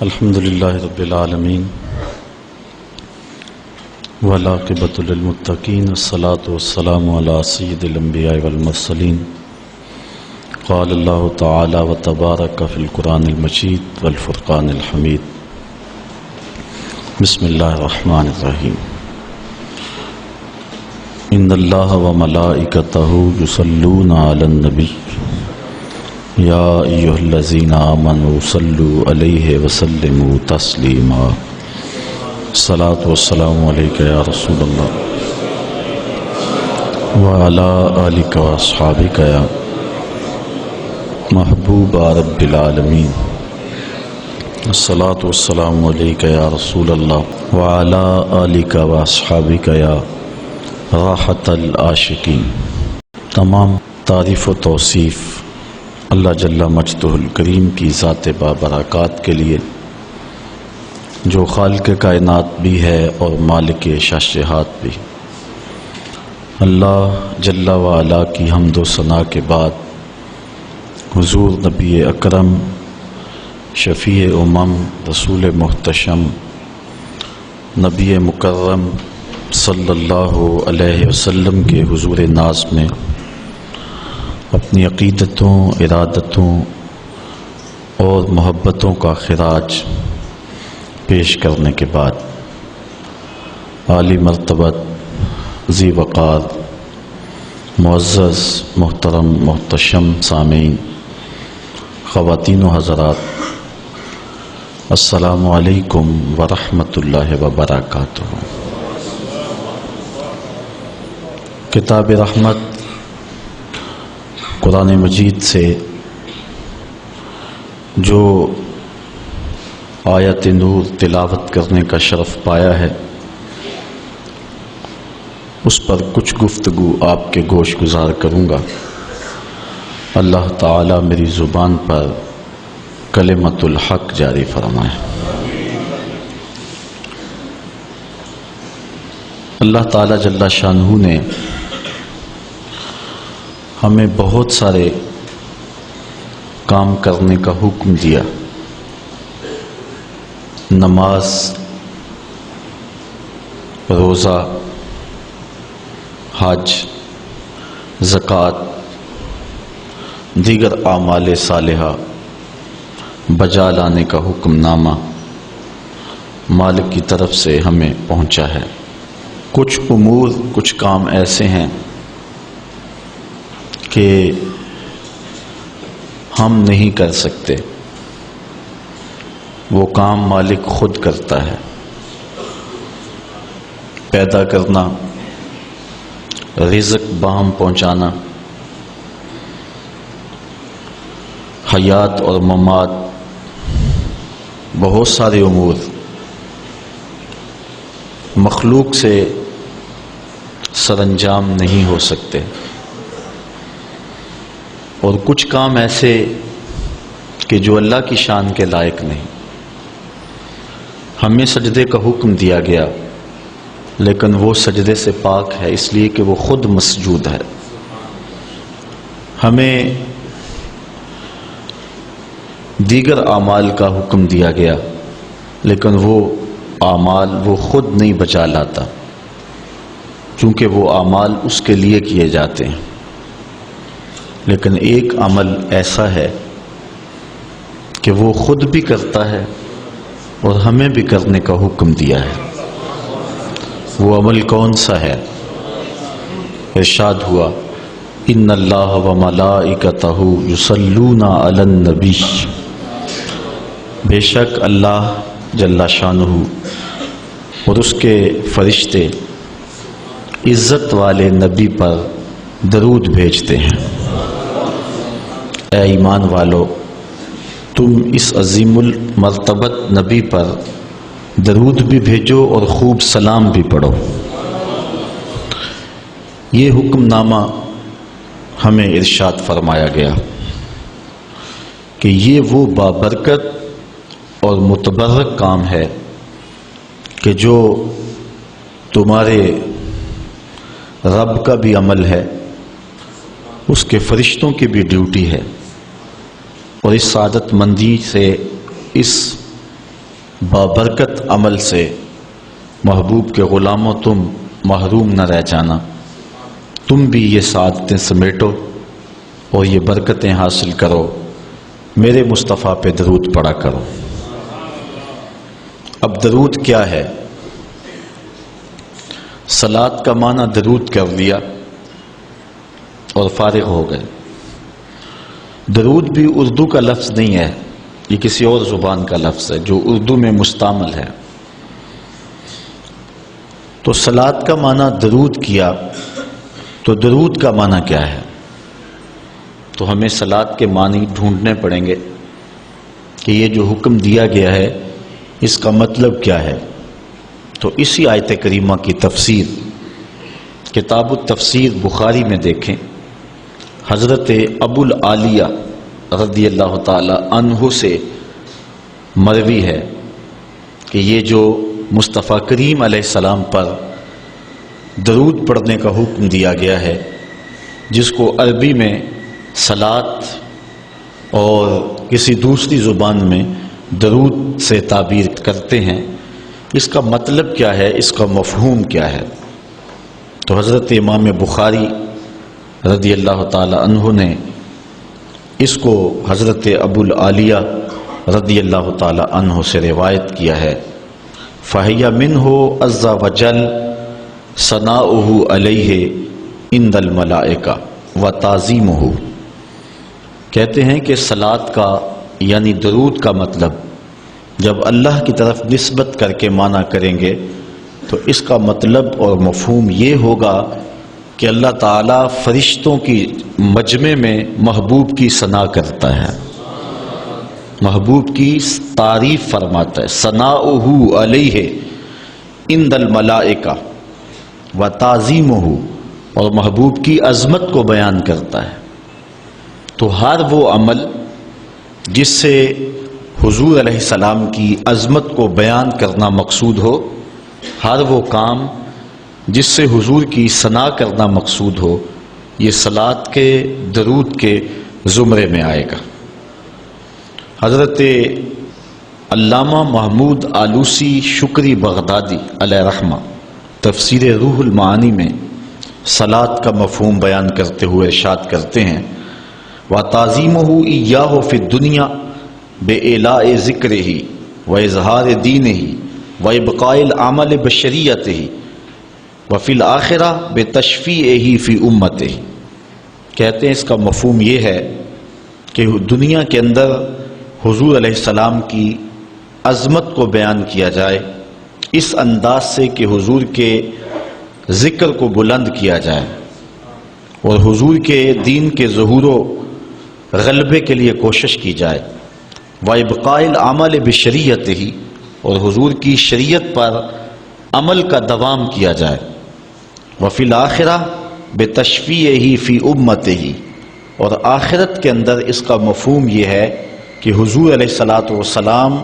الحمد للہ رب العالمین والعاقبۃ للمتقین والصلاة والسلام علی سید الانبیاء والمرسلین قال اللہ تعالی وتبارک فی القرآن المجید والفرقان الحمید بسم اللہ الرحمن الرحیم ان اللہ وملائکتہ یصلون علی النبی یا ایھا الذین آمنوا صلوا علیہ وسلموا تسلیما الصلاۃ والسلام علیک یا رسول اللہ وعلی آلک واصحابک یا محبوب رب العالمین الصلاۃ والسلام علیک یا رسول اللہ وعلی آلک واصحابک یا راحت العاشقین۔ تمام تعریف و توصیف اللہ جل مجدہ الکریم کی ذات بابرکات کے لیے، جو خالق کائنات بھی ہے اور مالک شاشہات بھی۔ اللہ جل وعلا کی حمد و ثنا کے بعد حضور نبی اکرم شفیع امم رسول محتشم نبی مکرم صلی اللہ علیہ وسلم کے حضور ناز میں اپنی عقیدتوں، ارادتوں اور محبتوں کا خراج پیش کرنے کے بعد عالی مرتبت ذی وقار معزز محترم محتشم سامعین، خواتین و حضرات، السلام علیکم ورحمۃ اللہ وبرکاتہ۔ کتاب رحمت قرآن مجید سے جو آیت نور تلاوت کرنے کا شرف پایا ہے، اس پر کچھ گفتگو آپ کے گوش گزار کروں گا۔ اللہ تعالی میری زبان پر کلمۃ الحق جاری فرمائے۔ اللہ تعالی جل شانہ نے ہمیں بہت سارے کام کرنے کا حکم دیا۔ نماز، روزہ، حج، زکوٰۃ، دیگر اعمال صالحہ بجا لانے کا حکم نامہ مالک کی طرف سے ہمیں پہنچا ہے۔ کچھ امور، کچھ کام ایسے ہیں کہ ہم نہیں کر سکتے، وہ کام مالک خود کرتا ہے۔ پیدا کرنا، رزق باہم پہنچانا، حیات اور ممات، بہت سارے امور مخلوق سے سر انجام نہیں ہو سکتے، اور کچھ کام ایسے کہ جو اللہ کی شان کے لائق نہیں۔ ہمیں سجدے کا حکم دیا گیا، لیکن وہ سجدے سے پاک ہے اس لیے کہ وہ خود مسجود ہے۔ ہمیں دیگر اعمال کا حکم دیا گیا، لیکن وہ اعمال وہ خود نہیں بچا لاتا، چونکہ وہ اعمال اس کے لیے کیے جاتے ہیں۔ لیکن ایک عمل ایسا ہے کہ وہ خود بھی کرتا ہے اور ہمیں بھی کرنے کا حکم دیا ہے۔ وہ عمل کون سا ہے؟ ارشاد ہوا، ان اللہ وملائکتہ یصلون علی النبی، بے شک اللہ جل شانہ اور اس کے فرشتے عزت والے نبی پر درود بھیجتے ہیں۔ اے ایمان والو، تم اس عظیم المرتبت نبی پر درود بھی بھیجو اور خوب سلام بھی پڑھو۔ یہ حکم نامہ ہمیں ارشاد فرمایا گیا کہ یہ وہ بابرکت اور متبرک کام ہے کہ جو تمہارے رب کا بھی عمل ہے، اس کے فرشتوں کی بھی ڈیوٹی ہے، اور اس سعادت مندی سے، اس بابرکت عمل سے محبوب کے غلاموں تم محروم نہ رہ جانا، تم بھی یہ سعادتیں سمیٹو اور یہ برکتیں حاصل کرو، میرے مصطفیٰ پہ درود پڑھا کرو۔ اب درود کیا ہے؟ صلاۃ کا معنی درود کر لیا اور فارغ ہو گئے۔ درود بھی اردو کا لفظ نہیں ہے، یہ کسی اور زبان کا لفظ ہے جو اردو میں مستعمل ہے۔ تو صلاۃ کا معنی درود کیا، تو درود کا معنی کیا ہے؟ تو ہمیں صلاۃ کے معنی ڈھونڈنے پڑیں گے کہ یہ جو حکم دیا گیا ہے اس کا مطلب کیا ہے۔ تو اسی آیت کریمہ کی تفسیر کتاب التفسیر بخاری میں دیکھیں، حضرت ابو العالیہ رضی اللہ تعالی عنہ سے مروی ہے کہ یہ جو مصطفیٰ کریم علیہ السلام پر درود پڑھنے کا حکم دیا گیا ہے، جس کو عربی میں صلاۃ اور کسی دوسری زبان میں درود سے تعبیر کرتے ہیں، اس کا مطلب کیا ہے، اس کا مفہوم کیا ہے؟ تو حضرت امام بخاری رضی اللہ تعالی عنہ نے اس کو حضرت ابو العالیہ رضی اللہ تعالی عنہ سے روایت کیا ہے۔ فَهِيَ مِنْهُ عَزَّ وَجَلَّ ثَنَاؤُهُ عَلَيْهِ عِنْدَ الْمَلَائِكَةِ وَتَعْظِيمُهُ، کہتے ہیں کہ صلاۃ کا یعنی درود کا مطلب جب اللہ کی طرف نسبت کر کے معنی کریں گے تو اس کا مطلب اور مفہوم یہ ہوگا کہ اللہ تعالیٰ فرشتوں کی مجمع میں محبوب کی ثنا کرتا ہے، محبوب کی تعریف فرماتا ہے۔ ثناؤہ علیہ عند الملائکہ و تعظیمہ، اور محبوب کی عظمت کو بیان کرتا ہے۔ تو ہر وہ عمل جس سے حضور علیہ السلام کی عظمت کو بیان کرنا مقصود ہو، ہر وہ کام جس سے حضور کی ثنا کرنا مقصود ہو، یہ صلاۃ کے درود کے زمرے میں آئے گا۔ حضرت علامہ محمود آلوسی شکری بغدادی علیہ رحمہ تفسیر روح المعانی میں صلاۃ کا مفہوم بیان کرتے ہوئے ارشاد کرتے ہیں، وَتَعْظِيمُهُ إِيَّاهُ فِي الدُّنْيَا بِإِعْلَاءِ ذِكْرِهِ وَإِظْهَارِ دِينِهِ وَإِبْقَاءِ الْعَمَلِ بِشَرِيعَتِهِ وَفِي الْآخِرَةِ بِتَشْفِيعِهِ فِي أُمَّتِهِ، کہتے ہیں اس کا مفہوم یہ ہے کہ دنیا کے اندر حضور علیہ السلام کی عظمت کو بیان کیا جائے اس انداز سے کہ حضور کے ذکر کو بلند کیا جائے اور حضور کے دین کے ظہور و غلبے کے لیے کوشش کی جائے، وَإِبْقَاءِ الْعَمَلِ بِشَرِيعَتِهِ، اور حضور کی شریعت پر عمل کا دوام کیا جائے، وَفِي الْآخِرَةِ بِتَشْفِيعِهِ فِي أُمَّتِهِ، اور آخرت کے اندر اس کا مفہوم یہ ہے کہ حضور علیہ الصلاۃ والسلام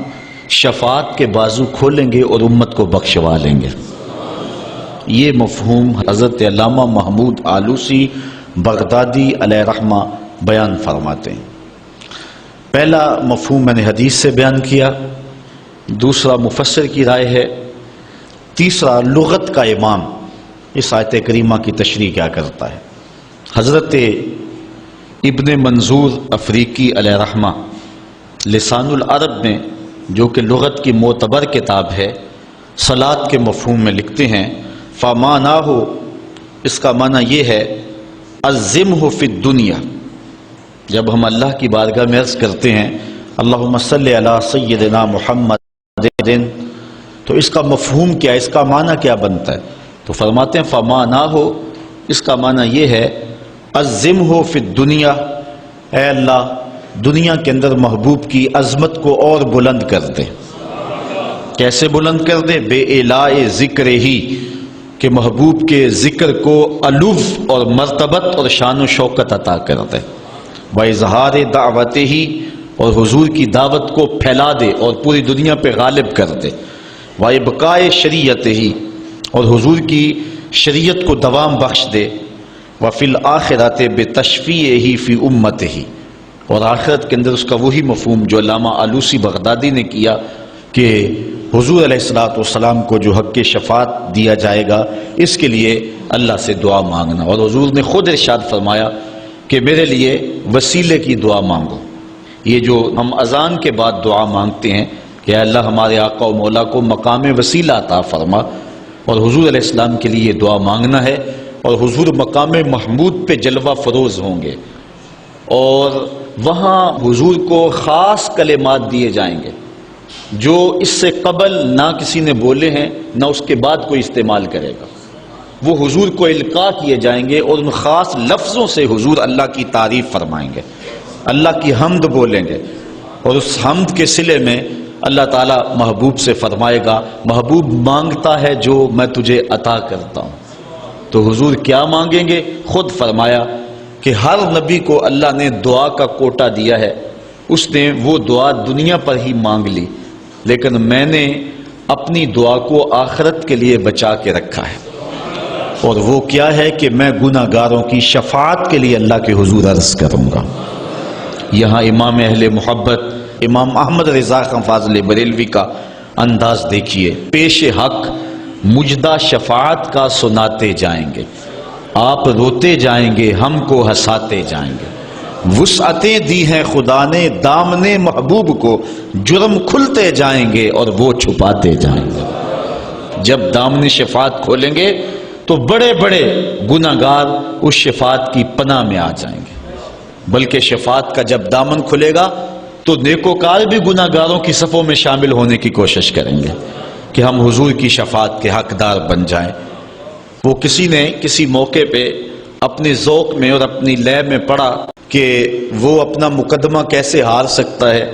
شفاعت کے بازو کھولیں گے اور امت کو بخشوا لیں گے۔ یہ مفہوم حضرت علامہ محمود آلوسی بغدادی علیہ رحمہ بیان فرماتے ہیں۔ پہلا مفہوم میں نے حدیث سے بیان کیا، دوسرا مفسر کی رائے ہے، تیسرا لغت کا امام اس آیت کریمہ کی تشریح کیا کرتا ہے۔ حضرت ابن منظور افریقی علیہ رحمہ لسان العرب میں، جو کہ لغت کی معتبر کتاب ہے، صلاۃ کے مفہوم میں لکھتے ہیں، فَمَانَاهُ، اس کا معنی یہ ہے، عَظِّمْهُ فِي الدُّنْيَا، جب ہم اللہ کی بارگاہ میں عرض کرتے ہیں اللہم صلی علی سیدنا محمد، تو اس کا مفہوم کیا، اس کا معنی کیا بنتا ہے؟ تو فرماتے ہیں فَمَانَاهُ، اس کا معنی یہ ہے، عَظِّمْهُ فِي الدُّنْيَا، اے اللہ دنیا کے اندر محبوب کی عظمت کو اور بلند کر دے۔ کیسے بلند کر دے؟ بے اعلاء ذکر ہی، کہ محبوب کے ذکر کو علو اور مرتبت اور شان و شوکت عطا کر دے، وَإِظْهَارِ دَعْوَتِهِ، اور حضور کی دعوت کو پھیلا دے اور پوری دنیا پہ غالب کر دے، وَإِبْقَاءِ شَرِيعَتِهِ، اور حضور کی شریعت کو دوام بخش دے، وَفِي الْآخِرَةِ بِتَشْفِيعِهِ فِي أُمَّتِهِ، اور آخرت کے اندر اس کا وہی مفہوم جو علامہ آلوسی بغدادی نے کیا کہ حضور علیہ الصلوۃ والسلام کو جو حق شفاعت دیا جائے گا اس کے لیے اللہ سے دعا مانگنا، اور حضور نے خود ارشاد فرمایا کہ میرے لیے وسیلے کی دعا مانگو۔ یہ جو ہم اذان کے بعد دعا مانگتے ہیں کہ اے اللہ ہمارے آقا و مولا کو مقام وسیلہ عطا فرما، اور حضور علیہ السلام کے لیے یہ دعا مانگنا ہے، اور حضور مقام محمود پہ جلوہ فروز ہوں گے، اور وہاں حضور کو خاص کلمات دیے جائیں گے جو اس سے قبل نہ کسی نے بولے ہیں نہ اس کے بعد کوئی استعمال کرے گا۔ وہ حضور کو القاء کیے جائیں گے، اور ان خاص لفظوں سے حضور اللہ کی تعریف فرمائیں گے، اللہ کی حمد بولیں گے، اور اس حمد کے صلے میں اللہ تعالیٰ محبوب سے فرمائے گا محبوب مانگتا ہے جو میں تجھے عطا کرتا ہوں۔ تو حضور کیا مانگیں گے؟ خود فرمایا کہ ہر نبی کو اللہ نے دعا کا کوٹا دیا ہے، اس نے وہ دعا دنیا پر ہی مانگ لی، لیکن میں نے اپنی دعا کو آخرت کے لیے بچا کے رکھا ہے، اور وہ کیا ہے کہ میں گناہ گاروں کی شفاعت کے لیے اللہ کے حضور عرض کروں گا۔ یہاں امام اہل محبت امام احمد رضا خان فاضل بریلوی کا انداز دیکھیے، پیش حق مجدہ شفاعت کا سناتے جائیں گے، آپ روتے جائیں گے ہم کو ہنساتے جائیں گے، وسعتیں دی ہیں خدا نے دامن محبوب کو، جرم کھلتے جائیں گے اور وہ چھپاتے جائیں گے۔ جب دامن شفاعت کھولیں گے تو بڑے بڑے گناہ گار اس شفاعت کی پناہ میں آ جائیں گے، بلکہ شفاعت کا جب دامن کھلے گا تو نیکوکار بھی گناہ گاروں کی صفوں میں شامل ہونے کی کوشش کریں گے کہ ہم حضور کی شفاعت کے حقدار بن جائیں۔ وہ کسی نے کسی موقع پہ اپنے ذوق میں اور اپنی لے میں پڑھا کہ وہ اپنا مقدمہ کیسے ہار سکتا ہے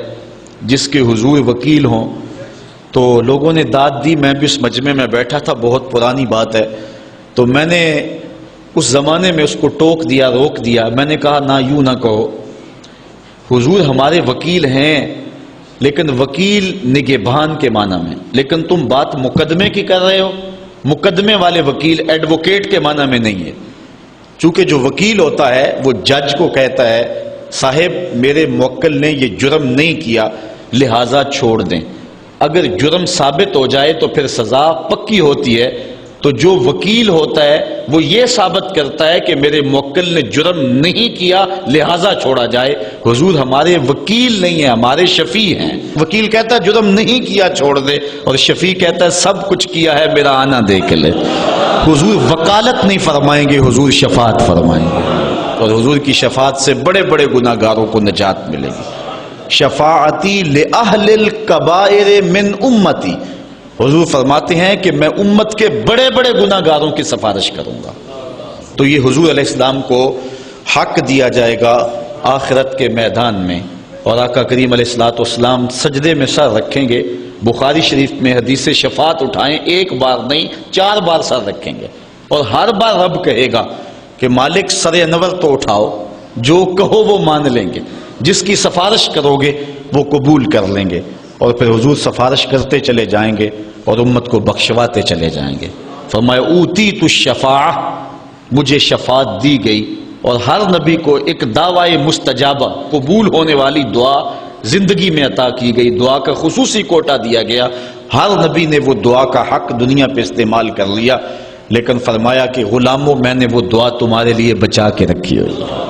جس کے حضور وکیل ہوں، تو لوگوں نے داد دی، میں بھی اس مجمع میں بیٹھا تھا، بہت پرانی بات ہے، تو میں نے اس زمانے میں اس کو ٹوک دیا، روک دیا، میں نے کہا نہ یوں نہ کہو، حضور ہمارے وکیل ہیں، لیکن وکیل نگہبان کے معنی میں، لیکن تم بات مقدمے کی کر رہے ہو، مقدمے والے وکیل ایڈوکیٹ کے معنی میں نہیں ہے، چونکہ جو وکیل ہوتا ہے وہ جج کو کہتا ہے صاحب میرے موکل نے یہ جرم نہیں کیا لہٰذا چھوڑ دیں، اگر جرم ثابت ہو جائے تو پھر سزا پکی ہوتی ہے، تو جو وکیل ہوتا ہے وہ یہ ثابت کرتا ہے کہ میرے موکل نے جرم نہیں کیا لہٰذا چھوڑا جائے۔ حضور ہمارے وکیل نہیں ہیں، ہمارے شفیع ہیں۔ وکیل کہتا ہے جرم نہیں کیا چھوڑ دے، اور شفیع کہتا ہے سب کچھ کیا ہے میرا آنا دیکھ لے۔ حضور وکالت نہیں فرمائیں گے، حضور شفاعت فرمائیں گے، اور حضور کی شفاعت سے بڑے بڑے گناہ گاروں کو نجات ملے گی۔ شفاعتی لأہل الکبائر من امتی، حضور فرماتے ہیں کہ میں امت کے بڑے بڑے گناہ گاروں کی سفارش کروں گا۔ تو یہ حضور علیہ السلام کو حق دیا جائے گا آخرت کے میدان میں، اور آقا کریم علیہ الصلوۃ والسلام سجدے میں سر رکھیں گے۔ بخاری شریف میں حدیث شفاعت اٹھائیں، ایک بار نہیں 4 بار سر رکھیں گے، اور ہر بار رب کہے گا کہ مالک سر انور تو اٹھاؤ، جو کہو وہ مان لیں گے، جس کی سفارش کرو گے وہ قبول کر لیں گے، اور پھر حضور سفارش کرتے چلے جائیں گے اور امت کو بخشواتے چلے جائیں گے۔ فرمایا اوتیت الشفاعہ، مجھے شفاعت دی گئی، اور ہر نبی کو ایک دعوی مستجابہ قبول ہونے والی دعا زندگی میں عطا کی گئی، دعا کا خصوصی کوٹا دیا گیا، ہر نبی نے وہ دعا کا حق دنیا پہ استعمال کر لیا، لیکن فرمایا کہ غلاموں میں نے وہ دعا تمہارے لیے بچا کے رکھی ہوئی ہے۔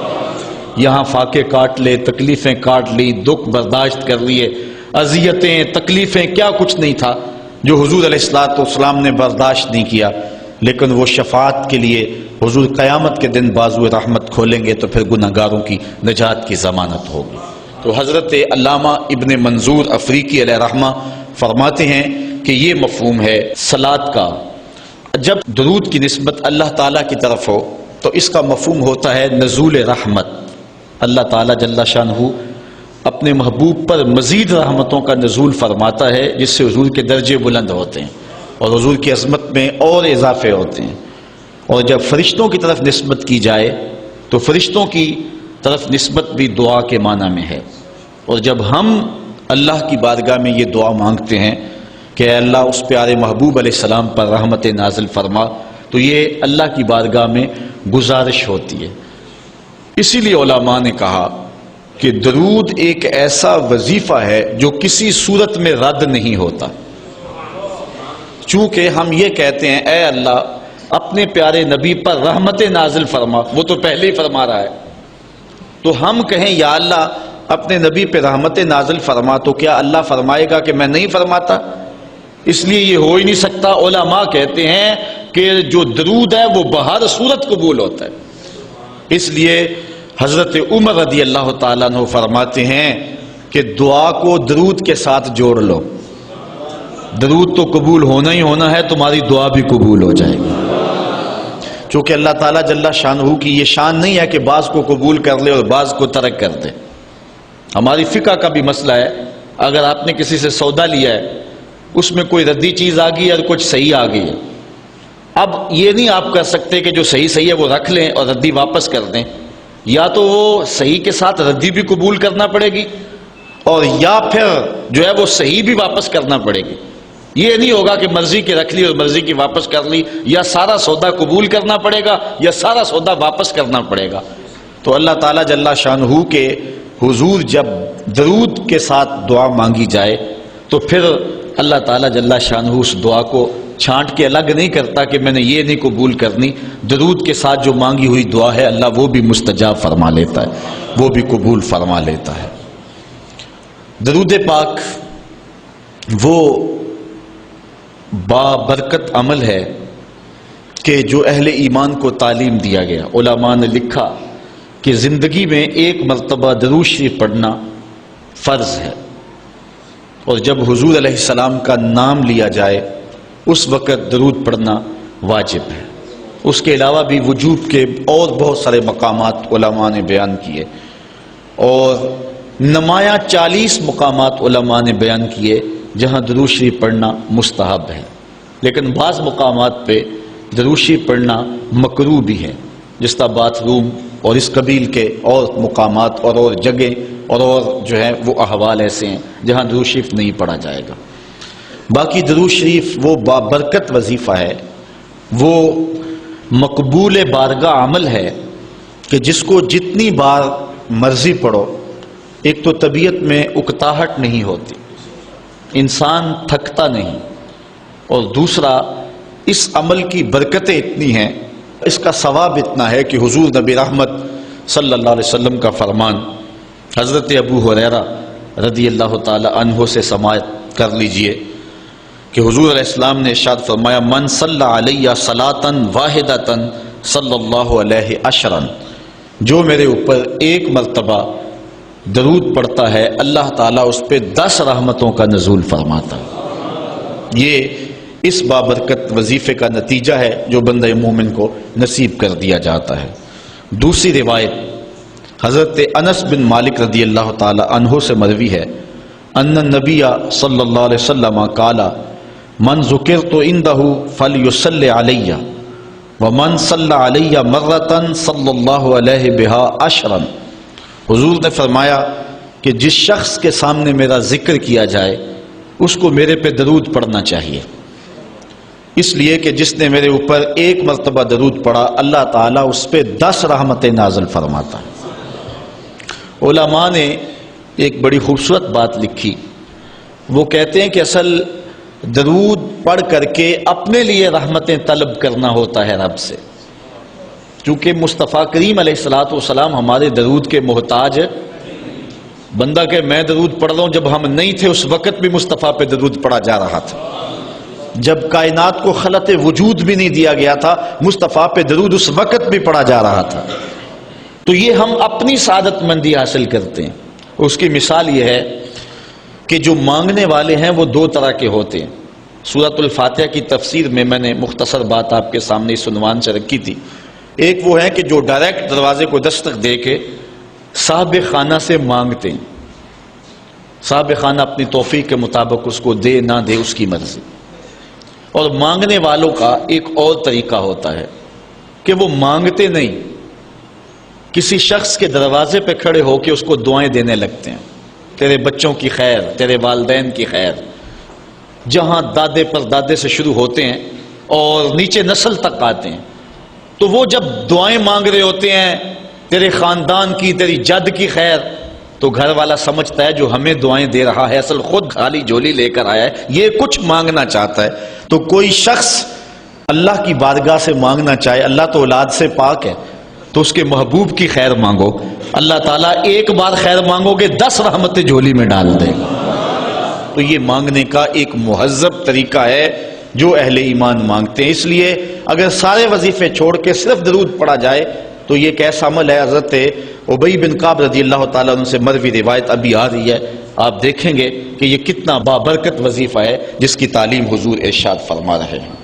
یہاں فاقے کاٹ لے، تکلیفیں کاٹ لی، دکھ برداشت کر لیے، اذیتیں تکلیفیں کیا کچھ نہیں تھا جو حضور علیہ الصلوۃ والسلام نے برداشت نہیں کیا، لیکن وہ شفاعت کے لیے حضور قیامت کے دن بازو رحمت کھولیں گے تو پھر گناہ گاروں کی نجات کی ضمانت ہوگی۔ تو حضرت علامہ ابن منظور افریقی علیہ رحمہ فرماتے ہیں کہ یہ مفہوم ہے صلاۃ کا، جب درود کی نسبت اللہ تعالیٰ کی طرف ہو تو اس کا مفہوم ہوتا ہے نزول رحمت، اللہ تعالیٰ جل شانہ اپنے محبوب پر مزید رحمتوں کا نزول فرماتا ہے، جس سے حضور کے درجے بلند ہوتے ہیں اور حضور کی عظمت میں اور اضافے ہوتے ہیں۔ اور جب فرشتوں کی طرف نسبت کی جائے تو فرشتوں کی طرف نسبت بھی دعا کے معنی میں ہے، اور جب ہم اللہ کی بارگاہ میں یہ دعا مانگتے ہیں کہ اے اللہ اس پیارے محبوب علیہ السلام پر رحمت نازل فرما، تو یہ اللہ کی بارگاہ میں گزارش ہوتی ہے۔ اسی لیے علماء نے کہا کہ درود ایک ایسا وظیفہ ہے جو کسی صورت میں رد نہیں ہوتا. چونکہ ہم یہ کہتے ہیں اے اللہ اپنے پیارے نبی پر رحمت نازل فرما، وہ تو پہلے ہی فرما رہا ہے، تو ہم کہیں یا اللہ اپنے نبی پہ رحمت نازل فرما، تو کیا اللہ فرمائے گا کہ میں نہیں فرماتا؟ اس لیے یہ ہو ہی نہیں سکتا. علماء کہتے ہیں کہ جو درود ہے وہ بہر صورت قبول ہوتا ہے. اس لیے حضرت عمر رضی اللہ تعالیٰ عنہ فرماتے ہیں کہ دعا کو درود کے ساتھ جوڑ لو، درود تو قبول ہونا ہی ہونا ہے، تمہاری دعا بھی قبول ہو جائے گی. چونکہ اللہ تعالیٰ جل شانہ کی یہ شان نہیں ہے کہ بعض کو قبول کر لے اور بعض کو ترک کر دے. ہماری فقہ کا بھی مسئلہ ہے، اگر آپ نے کسی سے سودا لیا ہے، اس میں کوئی ردی چیز آ گئی ہے اور کچھ صحیح آ گئی ہے، اب یہ نہیں آپ کر سکتے کہ جو صحیح ہے وہ رکھ لیں اور ردی واپس کر دیں. یا تو وہ صحیح کے ساتھ ردی بھی قبول کرنا پڑے گی، اور یا پھر جو ہے وہ صحیح بھی واپس کرنا پڑے گی. یہ نہیں ہوگا کہ مرضی کی رکھ لی اور مرضی کی واپس کر لی، یا سارا سودا قبول کرنا پڑے گا یا سارا سودا واپس کرنا پڑے گا. تو اللہ تعالیٰ جل شانہ کے حضور جب درود کے ساتھ دعا مانگی جائے تو پھر اللہ تعالیٰ جل شانہ اس دعا کو چھانٹ کے الگ نہیں کرتا کہ میں نے یہ نہیں قبول کرنی. درود کے ساتھ جو مانگی ہوئی دعا ہے اللہ وہ بھی مستجاب فرما لیتا ہے، وہ بھی قبول فرما لیتا ہے. درود پاک وہ بابرکت عمل ہے کہ جو اہل ایمان کو تعلیم دیا گیا. علماء نے لکھا کہ زندگی میں ایک مرتبہ درود شریف پڑھنا فرض ہے، اور جب حضور علیہ السلام کا نام لیا جائے اس وقت درود پڑھنا واجب ہے. اس کے علاوہ بھی وجوب کے اور بہت سارے مقامات علماء نے بیان کیے، اور نمایاں 40 مقامات علماء نے بیان کیے جہاں درود شریف پڑھنا مستحب ہے. لیکن بعض مقامات پہ درود شریف پڑھنا مکروہ بھی ہے، جس طرح باتھ روم اور اس قبیل کے اور مقامات اور جگہ اور جو ہے وہ احوال ایسے ہیں جہاں درود شریف نہیں پڑھا جائے گا. باقی درود شریف وہ بابرکت وظیفہ ہے، وہ مقبول بارگاہ عمل ہے کہ جس کو جتنی بار مرضی پڑھو، ایک تو طبیعت میں اکتاہٹ نہیں ہوتی، انسان تھکتا نہیں، اور دوسرا اس عمل کی برکتیں اتنی ہیں، اس کا ثواب اتنا ہے کہ حضور نبی رحمت صلی اللہ علیہ وسلم کا فرمان حضرت ابو ہریرہ رضی اللہ تعالی عنہ سے سماعت کر لیجئے کہ حضور علیہ السلام نے ارشاد فرمایا من صلی علیہ صلاۃ واحدۃ صلی اللہ علیہ عشرا، جو میرے اوپر ایک مرتبہ درود پڑھتا ہے اللہ تعالیٰ اس پہ 10 رحمتوں کا نزول فرماتا ہے. یہ اس بابرکت وظیفے کا نتیجہ ہے جو بندہ مومن کو نصیب کر دیا جاتا ہے. دوسری روایت حضرت انس بن مالک رضی اللہ تعالی عنہ سے مروی ہے ان النبی صلی اللہ علیہ وسلم قال من ذکرت عنده فلیصلی علی ومن صلی علی مرۃ صلی اللہ علیہ بها عشرا. حضور نے فرمایا کہ جس شخص کے سامنے میرا ذکر کیا جائے اس کو میرے پہ درود پڑھنا چاہیے، اس لیے کہ جس نے میرے اوپر ایک مرتبہ درود پڑھا اللہ تعالیٰ اس پہ 10 رحمتیں نازل فرماتا ہے. علماء نے ایک بڑی خوبصورت بات لکھی، وہ کہتے ہیں کہ اصل درود پڑھ کر کے اپنے لیے رحمتیں طلب کرنا ہوتا ہے رب سے، چونکہ مصطفیٰ کریم علیہ الصلوۃ والسلام ہمارے درود کے محتاج. بندہ کہ میں درود پڑھ رہا ہوں، جب ہم نہیں تھے اس وقت بھی مصطفیٰ پہ درود پڑھا جا رہا تھا. جب کائنات کو خلط وجود بھی نہیں دیا گیا تھا مصطفیٰ پہ درود اس وقت بھی پڑھا جا رہا تھا. تو یہ ہم اپنی سعادت مندی حاصل کرتے ہیں. اس کی مثال یہ ہے کہ جو مانگنے والے ہیں وہ 2 طرح کے ہوتے ہیں. سورۃ الفاتحہ کی تفسیر میں نے مختصر بات آپ کے سامنے اس عنوان سے رکھی تھی. ایک وہ ہے کہ جو ڈائریکٹ دروازے کو دستک دے کے صاحب خانہ سے مانگتے ہیں، صاحب خانہ اپنی توفیق کے مطابق اس کو دے نہ دے اس کی مرضی. اور مانگنے والوں کا ایک اور طریقہ ہوتا ہے کہ وہ مانگتے نہیں، کسی شخص کے دروازے پہ کھڑے ہو کے اس کو دعائیں دینے لگتے ہیں، تیرے بچوں کی خیر، تیرے والدین کی خیر، جہاں دادے پر دادے سے شروع ہوتے ہیں اور نیچے نسل تک آتے ہیں. تو وہ جب دعائیں مانگ رہے ہوتے ہیں تیرے خاندان کی، تیری جد کی خیر، تو گھر والا سمجھتا ہے جو ہمیں دعائیں دے رہا ہے اصل خود خالی جھولی لے کر آیا ہے، یہ کچھ مانگنا چاہتا ہے۔ تو کوئی شخص اللہ کی بارگاہ سے مانگنا چاہے، اللہ تو اولاد سے پاک ہے، تو اس کے محبوب کی خیر مانگو، اللہ تعالیٰ ایک بار خیر مانگو گے 10 رحمتیں جھولی میں ڈال دے گا۔ تو یہ مانگنے کا ایک مہذب طریقہ ہے جو اہل ایمان مانگتے ہیں۔ اس لیے اگر سارے وظیفے چھوڑ کے صرف درود پڑھا جائے تو یہ کیسا عمل ہے؟ حضرت ابی بن کعب رضی اللہ تعالیٰ عنہ سے مروی روایت ابھی آ رہی ہے، آپ دیکھیں گے کہ یہ کتنا بابرکت وظیفہ ہے جس کی تعلیم حضور ارشاد فرما رہے ہیں۔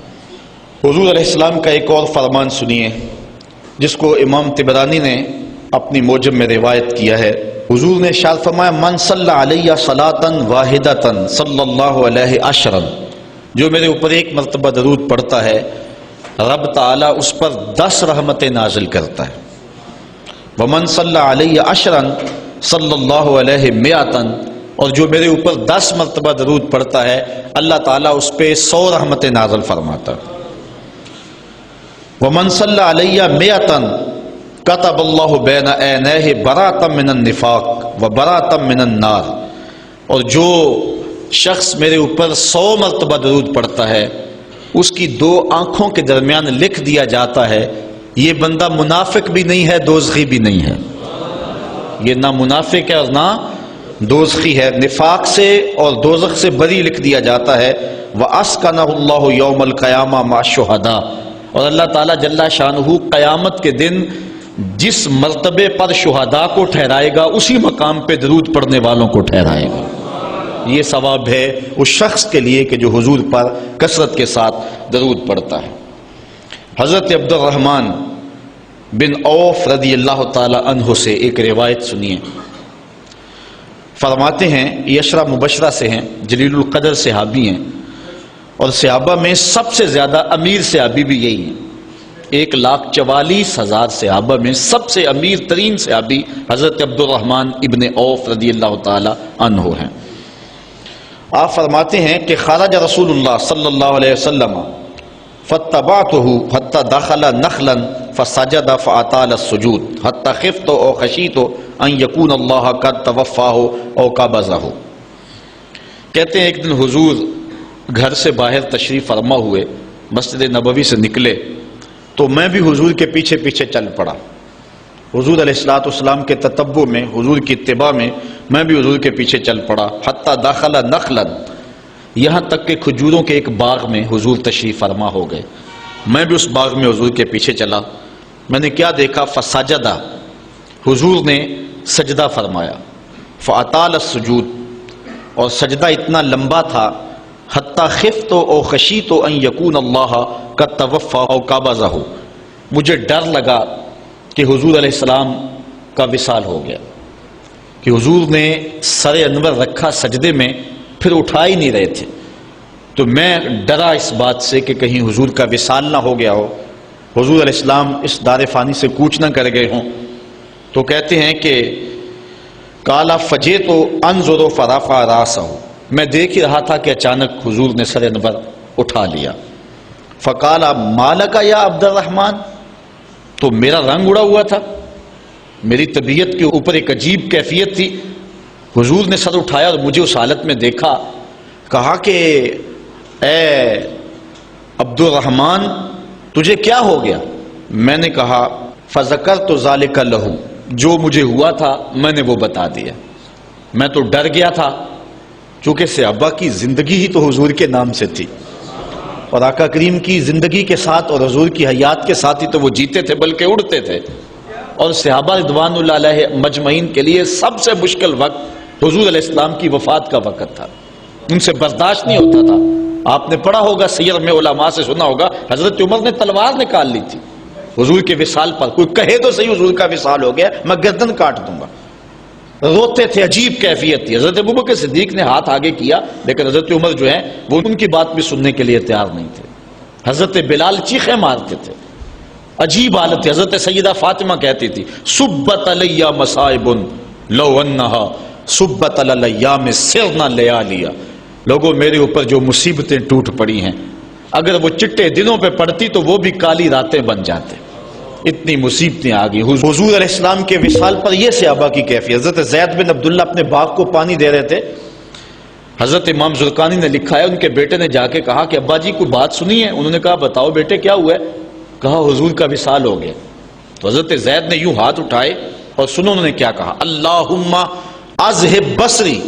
حضور علیہ السلام کا ایک اور فرمان سنیے جس کو امام طبرانی نے اپنی موجم میں روایت کیا ہے۔ حضور نے ارشاد فرمایا من صلی علیہ صلاۃ واحدۃ صلی اللہ علیہ عشرا، جو میرے اوپر ایک مرتبہ درود پڑھتا ہے رب تعالیٰ اس پر 10 رحمتیں نازل کرتا ہے۔ ومن صلی علیہ عشرا صلی اللہ علیہ مئۃ، اور جو میرے اوپر 10 مرتبہ درود پڑھتا ہے اللہ تعالیٰ اس پہ 100 رحمتیں نازل فرماتا ہے۔ ومن صلی علیہ مئۃ کتب اللہ بین عینیہ براۃ من النفاق وبراۃ من النار، اور جو شخص میرے اوپر 100 مرتبہ درود پڑھتا ہے اس کی 2 آنکھوں کے درمیان لکھ دیا جاتا ہے یہ بندہ منافق بھی نہیں ہے دوزخی بھی نہیں ہے، یہ نہ منافق ہے اور نہ دوزخی ہے، نفاق سے اور دوزخ سے بری لکھ دیا جاتا ہے۔ وَأَسْكَنَهُ اللَّهُ يَوْمَ الْقِيَامَةِ مَعَ الشُّهَدَاءِ، اور اللہ تعالیٰ جل شانہ قیامت کے دن جس مرتبے پر شہداء کو ٹھہرائے گا اسی مقام پہ درود پڑھنے والوں کو ٹھہرائے گا۔ یہ ثواب ہے اس شخص کے لیے کہ جو حضور پر کثرت کے ساتھ درود پڑھتا ہے۔ حضرت عبد الرحمن بن عوف رضی اللہ تعالی عنہ سے ایک روایت سنیے، فرماتے ہیں یہ عشرہ مبشرہ سے ہیں، جلیل القدر صحابی ہیں، اور صحابہ میں سب سے زیادہ امیر صحابی بھی یہی ہیں۔ 1,44,000 صحابہ میں سب سے امیر ترین صحابی حضرت عبد الرحمن ابن عوف رضی اللہ تعالی عنہ ہیں۔ آپ فرماتے ہیں کہ خرج رسول اللہ صلی اللہ علیہ وسلم فاتبعته حتى دخل نخلا فسجد فاطال السجود حتى خفت او خشیت ان يكون الله قد توفاه او قبضه۔ کہتے ہیں ایک دن حضور گھر سے باہر تشریف فرما ہوئے، مسجد نبوی سے نکلے تو میں بھی حضور کے پیچھے پیچھے چل پڑا۔ حضور علیہ الصلوۃ والسلام کے تتبع میں، حضور کی اتباع میں میں بھی حضور کے پیچھے چل پڑا۔ حتی داخل نخلا، یہاں تک کہ کھجوروں کے ایک باغ میں حضور تشریف فرما ہو گئے، میں بھی اس باغ میں حضور کے پیچھے چلا۔ میں نے کیا دیکھا؟ فسجدہ، حضور نے سجدہ فرمایا، فاطال السجود، اور سجدہ اتنا لمبا تھا، حتی خفت او خشیت ان یکون اللہ قد توفی او قبضہ، مجھے ڈر لگا کہ حضور علیہ السلام کا وصال ہو گیا، کہ حضور نے سر انور رکھا سجدے میں پھر اٹھا ہی نہیں رہے تھے، تو میں ڈرا اس بات سے کہ کہیں حضور کا وصال نہ ہو گیا ہو، حضور علیہ السلام اس دار فانی سے کوچ نہ کر گئے ہوں۔ تو کہتے ہیں کہ قال فجئت انظر فرفع راسہ، میں دیکھ ہی رہا تھا کہ اچانک حضور نے سر انور اٹھا لیا۔ فقال مالک یا عبد الرحمن، تو میرا رنگ اڑا ہوا تھا، میری طبیعت کے اوپر ایک عجیب کیفیت تھی، حضور نے سر اٹھایا اور مجھے اس حالت میں دیکھا، کہا کہ اے عبد الرحمن تجھے کیا ہو گیا؟ میں نے کہا فذکرت ذالک لہ، جو مجھے ہوا تھا میں نے وہ بتا دیا، میں تو ڈر گیا تھا چونکہ صحابہ کی زندگی ہی تو حضور کے نام سے تھی، اور آقا کریم کی زندگی کے ساتھ اور حضور کی حیات کے ساتھ ہی تو وہ جیتے تھے بلکہ اڑتے تھے، اور صحابہ رضوان اللہ علیہ مجمعین کے لیے سب سے مشکل وقت حضور علیہ السلام کی وفات کا وقت تھا، ان سے برداشت نہیں ہوتا تھا۔ آپ نے پڑھا ہوگا سیر میں، علماء سے سنا ہوگا، حضرت عمر نے تلوار نکال لی تھی حضور کے وصال پر، کوئی کہے تو صحیح حضور کا وصال ہو گیا میں گردن کاٹ دوں گا، روتے تھے، عجیب کیفیت تھی۔ حضرت ابوبکر صدیق نے ہاتھ آگے کیا لیکن حضرت عمر جو ہیں وہ ان کی بات بھی سننے کے لیے تیار نہیں تھے۔ حضرت بلال چیخیں مارتے تھے، عجیب حالت تھی۔ حضرت سیدہ فاطمہ کہتی تھی سبت علی مصائب لو انہا سبت علی ایام سرنا لیالیا، لوگوں میرے اوپر جو مصیبتیں ٹوٹ پڑی ہیں اگر وہ چٹے دنوں پہ پڑتی تو وہ بھی کالی راتیں بن جاتے۔ اتنی مصیبتیں آ گئی. حضور علیہ السلام کے وصال پر یہ صحابہ کی کیفیت. حضرت زید بن عبداللہ اپنے باغ کو پانی دے رہے تھے. حضرت امام زرقانی نے لکھا ہے ان کے بیٹے نے جا کے کہا کہ ابا جی کوئی بات سنی ہے؟ انہوں نے کہا بتاؤ بیٹے کیا ہوا ہے؟ کہا حضور کا وصال ہو گیا. تو حضرت زید نے یوں ہاتھ اٹھائے اور سنو انہوں نے کیا کہا, اللہم اذہب بصری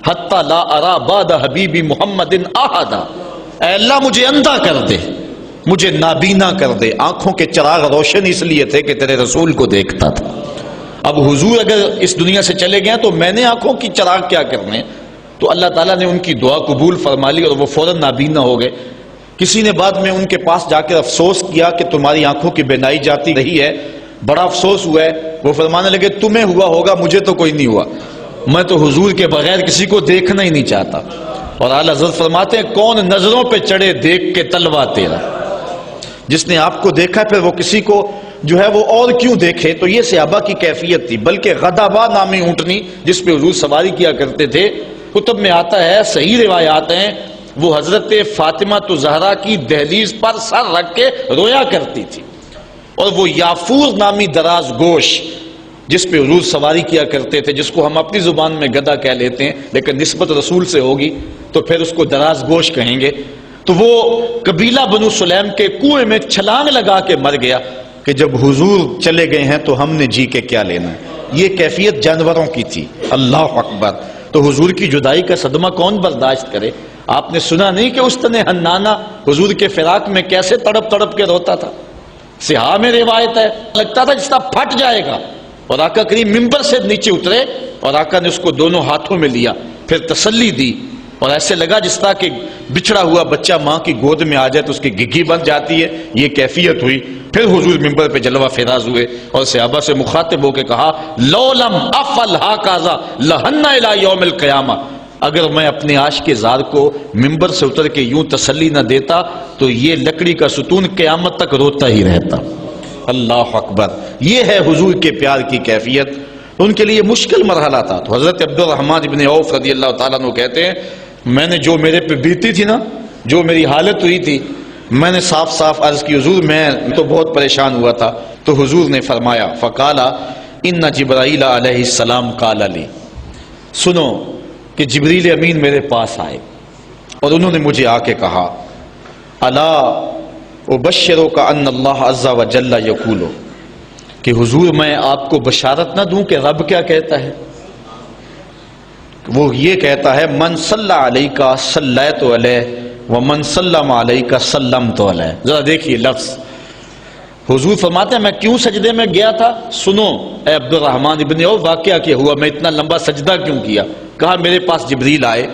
حتی لا ارا بعد حبیبی محمد احدا. اے اللہ مجھے اندھا کر دے, مجھے نابینا کر دے. آنکھوں کے چراغ روشن اس لیے تھے کہ تیرے رسول کو دیکھتا تھا. اب حضور اگر اس دنیا سے چلے گئے تو میں نے آنکھوں کی چراغ کیا کرنے؟ تو اللہ تعالیٰ نے ان کی دعا قبول فرما لی اور وہ فوراً نابینا ہو گئے. کسی نے بعد میں ان کے پاس جا کر افسوس کیا کہ تمہاری آنکھوں کی بینائی جاتی رہی ہے, بڑا افسوس ہوا ہے. وہ فرمانے لگے تمہیں ہوا ہوگا, مجھے تو کوئی نہیں ہوا, میں تو حضور کے بغیر کسی کو دیکھنا ہی نہیں چاہتا. اور اعلیٰ حضرت فرماتے ہیں کون نظروں پہ چڑھے دیکھ کے تلوا تیرا. جس نے آپ کو دیکھا پھر وہ کسی کو جو ہے وہ اور کیوں دیکھے. تو یہ صحابہ کی کیفیت تھی. بلکہ غدابہ نامی اونٹنی جس پہ حضور سواری کیا کرتے تھے, کتب میں آتا ہے, صحیح روایات ہیں, وہ حضرت فاطمہ تو زہرا کی دہلیز پر سر رکھ کے رویا کرتی تھی. اور وہ یافور نامی دراز گوش جس پہ حضور سواری کیا کرتے تھے, جس کو ہم اپنی زبان میں گدھا کہہ لیتے ہیں لیکن نسبت رسول سے ہوگی تو پھر اس کو دراز گوش کہیں گے, تو وہ قبیلہ بنو سلیم کے کنویں میں چھلانگ لگا کے مر گیا کہ جب حضور چلے گئے ہیں تو ہم نے جی کے کیا لینا ہے. یہ کیفیت جانوروں کی تھی. اللہ اکبر. تو حضور کی جدائی کا صدمہ کون برداشت کرے؟ آپ نے سنا نہیں کہ استن حنانہ حضور کے فراق میں کیسے تڑپ تڑپ کے روتا تھا؟ صحاح میں روایت ہے, لگتا تھا جس طرح پھٹ جائے گا. اور آقا کریم ممبر سے نیچے اترے اور آقا نے اس کو دونوں ہاتھوں میں لیا, پھر تسلی دی, اور ایسے لگا جس طرح کہ بچھڑا ہوا بچہ ماں کی گود میں آ جائے تو اس کی گگھی بن جاتی ہے. یہ کیفیت ہوئی. پھر حضور ممبر پہ جلوہ فراز ہوئے اور صحابہ سے مخاطب ہو کے کہا لو لم افعل ھکذا لھن الی یوم القیامہ. اگر میں اپنے عاشق زار کو ممبر سے اتر کے یوں تسلی نہ دیتا تو یہ لکڑی کا ستون قیامت تک روتا ہی رہتا. اللہ اکبر. یہ ہے حضور کے پیار کی کیفیت. ان کے لیے مشکل مرحلہ تھا. تو حضرت عبد الرحمن ابن عوف رضی اللہ تعالیٰ عنہ کہتے ہیں میں نے جو میرے پہ بیتی تھی نا, جو میری حالت ہوئی تھی, میں نے صاف صاف عرض کی حضور میں تو بہت پریشان ہوا تھا. تو حضور نے فرمایا فقالا ان جبرائیل علیہ السلام قال لی, سنو کہ جبریل امین میرے پاس آئے اور انہوں نے مجھے آ کے کہا الا ابشرک ان اللہ عز وجل یقول, کہ حضور میں آپ کو بشارت نہ دوں کہ رب کیا کہتا ہے؟ وہ یہ کہتا ہے من صلی علیک صلیت علیہ ومن سلم علیک سلمت علیہ. ذرا دیکھیے لفظ. حضور فرماتے ہیں میں کیوں سجدے میں گیا تھا؟ سنو اے عبد الرحمن ابن عوف واقعہ کیا ہوا, میں اتنا لمبا سجدہ کیوں کیا؟ کہا میرے پاس جبریل آئے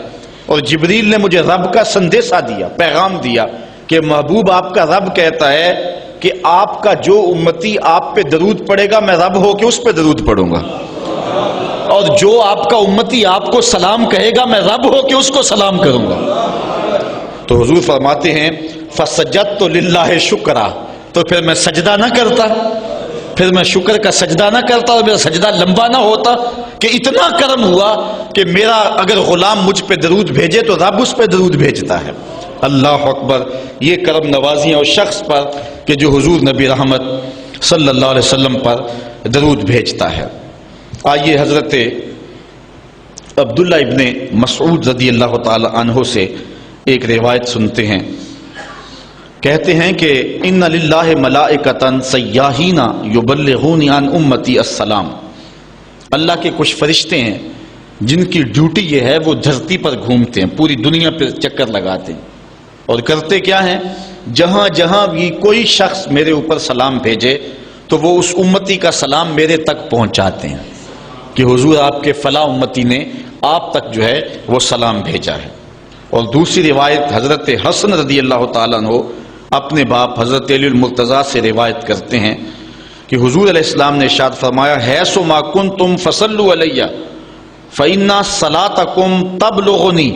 اور جبریل نے مجھے رب کا سندیسہ دیا, پیغام دیا کہ محبوب آپ کا رب کہتا ہے کہ آپ کا جو امتی آپ پہ درود پڑے گا میں رب ہو کے اس پہ درود پڑھوں گا, اور جو آپ کا امتی آپ کو سلام کہے گا میں رب ہو کے اس کو سلام کروں گا. تو حضور فرماتے ہیں فسجدت للہ شکرا, تو پھر میں سجدہ نہ کرتا, پھر میں شکر کا سجدہ نہ کرتا اور میرا سجدہ لمبا نہ ہوتا کہ اتنا کرم ہوا کہ میرا اگر غلام مجھ پہ درود بھیجے تو رب اس پہ درود بھیجتا ہے. اللہ اکبر. یہ کرم نوازیاں اس شخص پر کہ جو حضور نبی رحمت صلی اللہ علیہ وسلم پر درود بھیجتا ہے. آئیے حضرت عبداللہ ابن مسعود رضی اللہ تعالی عنہ سے ایک روایت سنتے ہیں. کہتے ہیں کہ ان للہ ملائکۃ سیاحین یبلغون عن امتی السلام. اللہ کے کچھ فرشتے ہیں جن کی ڈیوٹی یہ ہے وہ دھرتی پر گھومتے ہیں, پوری دنیا پہ چکر لگاتے ہیں, اور کرتے کیا ہیں جہاں جہاں بھی کوئی شخص میرے اوپر سلام بھیجے تو وہ اس امتی کا سلام میرے تک پہنچاتے ہیں کہ حضور آپ کے فلاں امتی نے آپ تک جو ہے وہ سلام بھیجا ہے. اور دوسری روایت حضرت حسن رضی اللہ تعالیٰ عنہ اپنے باپ حضرت علی المرتضیٰ سے روایت کرتے ہیں کہ حضور علیہ السلام نے ارشاد فرمایا حیث ما کنتم فصلوا علیہ فإن صلاتکم تبلغنی.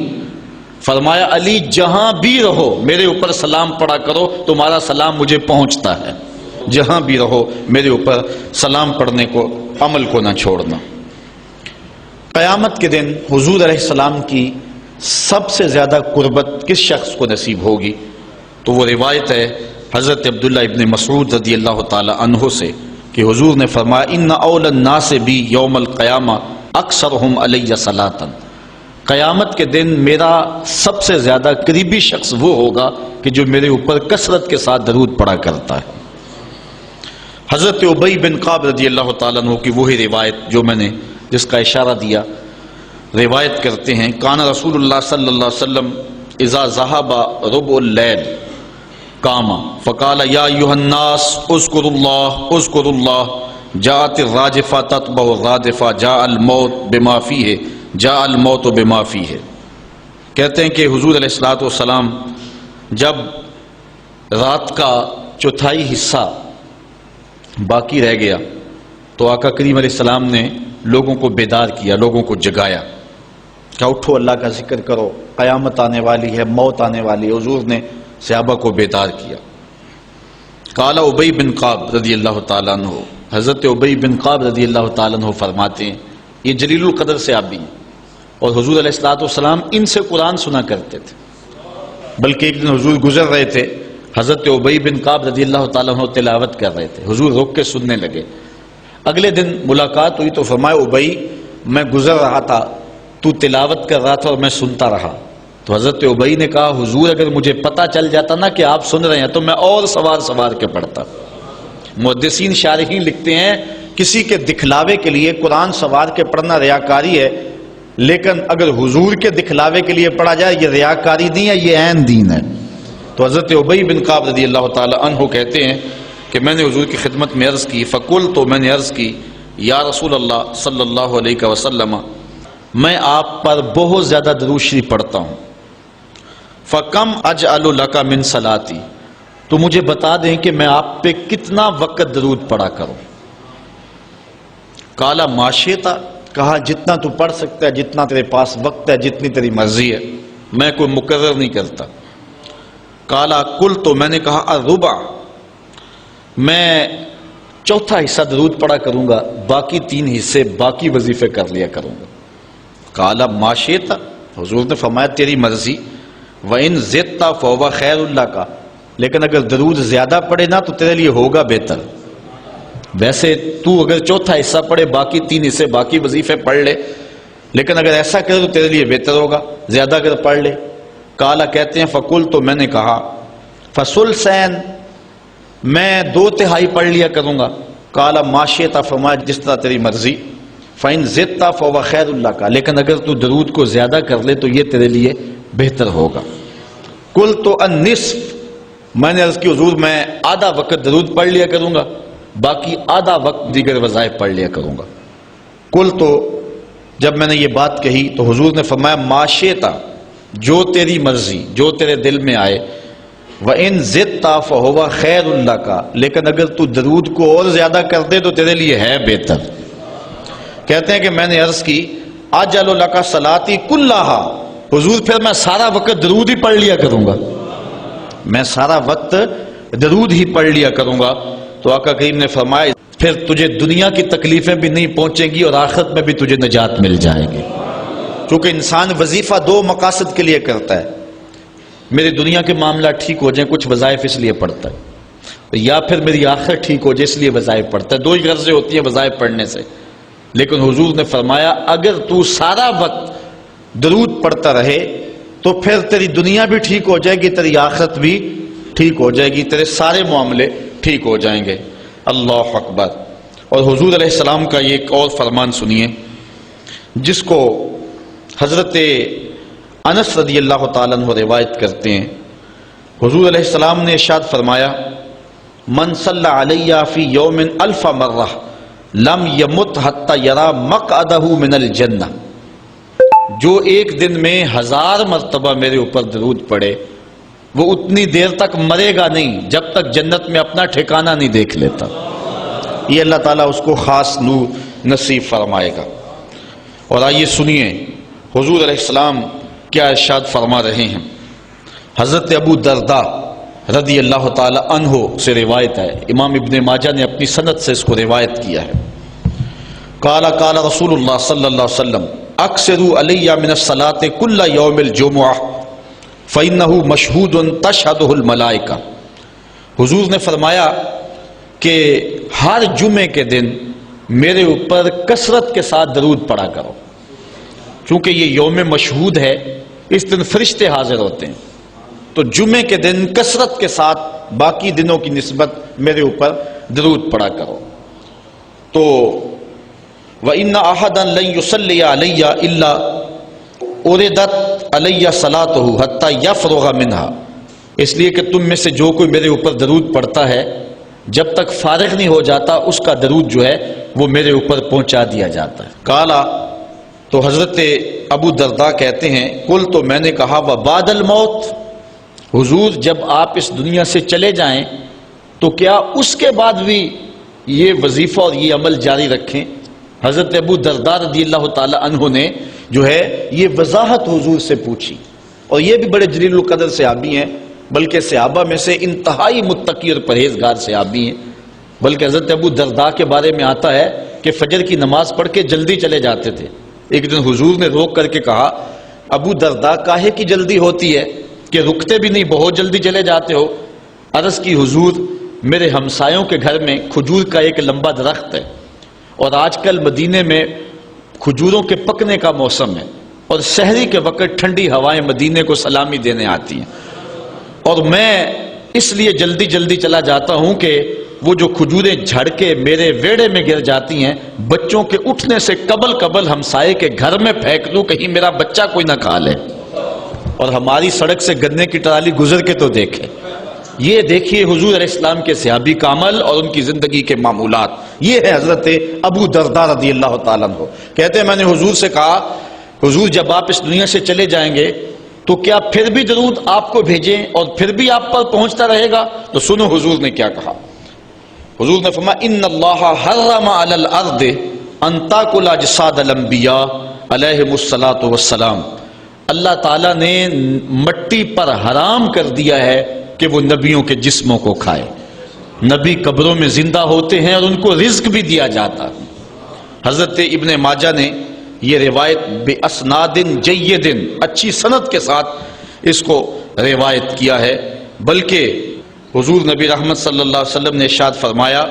فرمایا علی جہاں بھی رہو میرے اوپر سلام پڑھا کرو, تمہارا سلام مجھے پہنچتا ہے. جہاں بھی رہو میرے اوپر سلام پڑھنے کو عمل کو نہ چھوڑنا. قیامت کے دن حضور علیہ السلام کی سب سے زیادہ قربت کس شخص کو نصیب ہوگی؟ تو وہ روایت ہے حضرت عبداللہ ابن مسعود رضی اللہ تعالی عنہ سے کہ حضور نے فرمایا ان اول الناس بی یوم القیامہ اکثرہم علی صلاۃ، قیامت کے دن میرا سب سے زیادہ قریبی شخص وہ ہوگا کہ جو میرے اوپر کثرت کے ساتھ درود پڑھا کرتا ہے۔ حضرت ابی بن کعب رضی اللہ تعالیٰ عنہ کی وہی روایت جو میں نے جس کا اشارہ دیا، روایت کرتے ہیں کان رسول اللہ صلی اللہ علیہ وسلم اذا ذهب ربع اللیل قام فقال یا ایھا الناس اذکروا اللہ جاءت الراجفہ تتبع الرادفہ جاء الموت بما فیہ جاء الموت بما فیہ۔ کہتے ہیں کہ حضور علیہ الصلوۃ والسلام جب رات کا چوتھائی حصہ باقی رہ گیا تو آقا کریم علیہ السلام نے لوگوں کو بیدار کیا، لوگوں کو جگایا کہ اٹھو اللہ کا ذکر کرو، قیامت آنے والی ہے، موت آنے والی ہے۔ حضور نے صحابہ کو بیدار کیا۔ قال ابی بن کعب رضی اللہ تعالیٰ عنہ، حضرت ابی بن کعب رضی اللہ تعالیٰ عنہ فرماتے ہیں یہ جلیل القدر سے آبی ہیں اور حضور علیہ الصلوۃ والسلام ان سے قرآن سنا کرتے تھے، بلکہ ایک دن حضور گزر رہے تھے، حضرت ابی بن کعب رضی اللہ تعالیٰ عنہ تلاوت کر رہے تھے، حضور رک کے سننے لگے۔ اگلے دن ملاقات ہوئی تو فرمایا ابی میں گزر رہا تھا، تو تلاوت کر رہا تھا اور میں سنتا رہا۔ تو حضرت ابی نے کہا حضور اگر مجھے پتہ چل جاتا نا کہ آپ سن رہے ہیں تو میں اور سوار کے پڑھتا۔ محدثین شارحین لکھتے ہیں کسی کے دکھلاوے کے لیے قرآن سوار کے پڑھنا ریاکاری ہے، لیکن اگر حضور کے دکھلاوے کے لیے پڑھا جائے یہ ریاکاری نہیں ہے، یہ عین دین ہے۔ تو حضرت ابی بن کعب رضی اللہ تعالی عنہ کہتے ہیں کہ میں نے حضور کی خدمت میں عرض کی، فقل تو میں نے عرض کی یا رسول اللہ صلی اللہ علیہ وسلم میں آپ پر بہت زیادہ درود شریف پڑھتا ہوں، فکم اجعل لک من صلاتی، تو مجھے بتا دیں کہ میں آپ پہ کتنا وقت درود پڑھا کروں۔ قال ما شئت، کہا جتنا تو پڑھ سکتا ہے، جتنا تیرے پاس وقت ہے، جتنی تیری مرضی ہے، میں کوئی مقرر نہیں کرتا۔ قال قلت، تو میں نے کہا الربع، میں چوتھا حصہ درود پڑھا کروں گا، باقی 3 حصے باقی وظیفے کر لیا کروں گا۔ قال ما شئت، حضور نے فرمایا تیری مرضی، وَإِن زِدْتَ فَهُوَ خَيْرٌ لَكَ، لیکن اگر درود زیادہ پڑھے نا تو تیرے لیے ہوگا بہتر۔ ویسے تو اگر چوتھا حصہ پڑھے باقی 3 حصے باقی وظیفے پڑھ لے، لیکن اگر ایسا کرے تو تیرے لیے بہتر ہوگا، زیادہ اگر پڑھ لے۔ قال کہتے ہیں فقل، تو میں نے کہا فثلثین، میں 2/3 پڑھ لیا کروں گا۔ قال ما شئت، فرمایا جس طرح تیری مرضی، فَإِن زِدْتَ فَهُوَ خَيْرٌ لَكَ، لیکن اگر تو درود کو زیادہ کر لے تو یہ تیرے لیے بہتر ہوگا۔ قلت النصف، میں نے عرض کی حضور میں آدھا وقت درود پڑھ لیا کروں گا، باقی آدھا وقت دیگر وظائف پڑھ لیا کروں گا۔ قلت، جب میں نے یہ بات کہی تو حضور نے فرمایا ما شئت، جو تیری مرضی، جو تیرے دل میں آئے، وَإِن زِدْتَ فَهُوَ خَيْرٌ لَكَ، لیکن اگر تو درود کو اور زیادہ کر دے تو تیرے لیے ہے بہتر۔ کہتے ہیں کہ میں نے عرض کی اجعل لک صلاتی کلھا، حضور پھر میں سارا وقت درود ہی پڑھ لیا کروں گا، میں سارا وقت درود ہی پڑھ لیا کروں گا۔ تو آقا کریم نے فرمایا پھر تجھے دنیا کی تکلیفیں بھی نہیں پہنچیں گی اور آخرت میں بھی تجھے نجات مل جائے گی، کیونکہ انسان وظیفہ 2 مقاصد کے لیے کرتا ہے، میری دنیا کے معاملہ ٹھیک ہو جائیں کچھ وظائف اس لیے پڑھتا ہے، یا پھر میری آخرت ٹھیک ہو جائے اس لیے وظائف پڑھتا ہے، 2 ہی غرضیں ہوتی ہیں وظائف پڑھنے سے۔ لیکن حضور نے فرمایا اگر تو سارا وقت درود پڑھتا رہے تو پھر تیری دنیا بھی ٹھیک ہو جائے گی، تیری آخرت بھی ٹھیک ہو جائے گی، تیرے سارے معاملے ٹھیک ہو جائیں گے۔ اللہ اکبر۔ اور حضور علیہ السلام کا یہ ایک اور فرمان سنیے جس کو حضرت انس رضی اللہ تعالیٰ عنہ روایت کرتے ہیں۔ حضور علیہ السلام نے ارشاد فرمایا من صلی علی فی یوم 1000 مرہ لم یمت حتی یری مقعدہ من الجنہ، جو ایک دن میں 1000 مرتبہ میرے اوپر درود پڑے وہ اتنی دیر تک مرے گا نہیں جب تک جنت میں اپنا ٹھکانہ نہیں دیکھ لیتا۔ یہ اللہ تعالیٰ اس کو خاص نور نصیب فرمائے گا۔ اور آئیے سنیے حضور علیہ السلام کیا ارشاد فرما رہے ہیں۔ حضرت ابو درداء رضی اللہ تعالی عنہ سے روایت ہے، امام ابن ماجہ نے اپنی سند سے اس کو روایت کیا ہے۔ قال قال رسول اللہ صلی اللہ علیہ وسلم اکثروا علی من الصلاۃ کل یوم الجمعہ فإنہ مشہود تشہدہ الملائکہ۔ حضور نے فرمایا کہ ہر جمعے کے دن میرے اوپر کثرت کے ساتھ درود پڑھا کرو، چونکہ یہ یوم مشہود ہے، اس دن فرشتے حاضر ہوتے ہیں، تو جمعے کے دن کثرت کے ساتھ باقی دنوں کی نسبت میرے اوپر درود پڑھا کرو۔ تو وَإِنَّ أَحَدًا لَن يُصَلِّيَ عَلَيَّ إِلَّا أُرِدَتْ عَلَيَّ صَلَاتُهُ حَتَّى يَفْرُغَ مِنْهَا، اس لیے کہ تم میں سے جو کوئی میرے اوپر درود پڑھتا ہے جب تک فارغ نہیں ہو جاتا اس کا درود جو ہے وہ میرے اوپر پہنچا دیا جاتا ہے۔ کالا، تو حضرت ابو درداء کہتے ہیں قل، تو میں نے کہا وبعد الموت، حضور جب آپ اس دنیا سے چلے جائیں تو کیا اس کے بعد بھی یہ وظیفہ اور یہ عمل جاری رکھیں؟ حضرت ابو درداء رضی اللہ تعالی عنہ نے جو ہے یہ وضاحت حضور سے پوچھی، اور یہ بھی بڑے جلیل القدر صحابی ہیں، بلکہ صحابہ میں سے انتہائی متقی اور پرہیزگار صحابی ہیں۔ بلکہ حضرت ابو درداء کے بارے میں آتا ہے کہ فجر کی نماز پڑھ کے جلدی چلے جاتے تھے۔ ایک دن حضور نے روک کر کے کہا ابو درداء کاہے کی جلدی ہوتی ہے کہ رکتے بھی نہیں، بہت جلدی چلے جاتے ہو؟ عرض کی حضور میرے ہمسایوں کے گھر میں کھجور کا ایک لمبا درخت ہے، اور آج کل مدینے میں کھجوروں کے پکنے کا موسم ہے، اور سحری کے وقت ٹھنڈی ہوائیں مدینے کو سلامی دینے آتی ہیں، اور میں اس لیے جلدی جلدی چلا جاتا ہوں کہ وہ جو کھجوریں جھڑ کے میرے ویڑے میں گر جاتی ہیں بچوں کے اٹھنے سے قبل ہمسائے کے گھر میں پھینک دوں، کہیں میرا بچہ کوئی نہ کھا لے۔ اور ہماری سڑک سے گنے کی ٹرالی گزر کے تو دیکھے، یہ دیکھیے حضور علیہ السلام کے صحابی کا عمل اور ان کی زندگی کے معمولات۔ یہ ہے حضرت ابو درداء رضی اللہ تعالیٰ عنہ، کہتے ہیں میں نے حضور سے کہا حضور جب آپ اس دنیا سے چلے جائیں گے تو کیا پھر بھی درود آپ کو بھیجیں اور پھر بھی آپ پر پہنچتا رہے گا؟ تو سنو حضور نے کیا کہا۔ حضور نے فرمایا ان اللہ حرم علی الارض ان تاکل اجساد الانبیاء علیہم الصلاۃ والسلام، اللہ تعالیٰ نے مٹی پر حرام کر دیا ہے کہ وہ نبیوں کے جسموں کو کھائے۔ نبی قبروں میں زندہ ہوتے ہیں اور ان کو رزق بھی دیا جاتا۔ حضرت ابن ماجہ نے یہ روایت بِأَسْنَادٍ جَيِّدٍ، اچھی سند کے ساتھ اس کو روایت کیا ہے، بلکہ حضور نبی رحمت صلی اللہ علیہ وسلم نے ارشاد فرمایا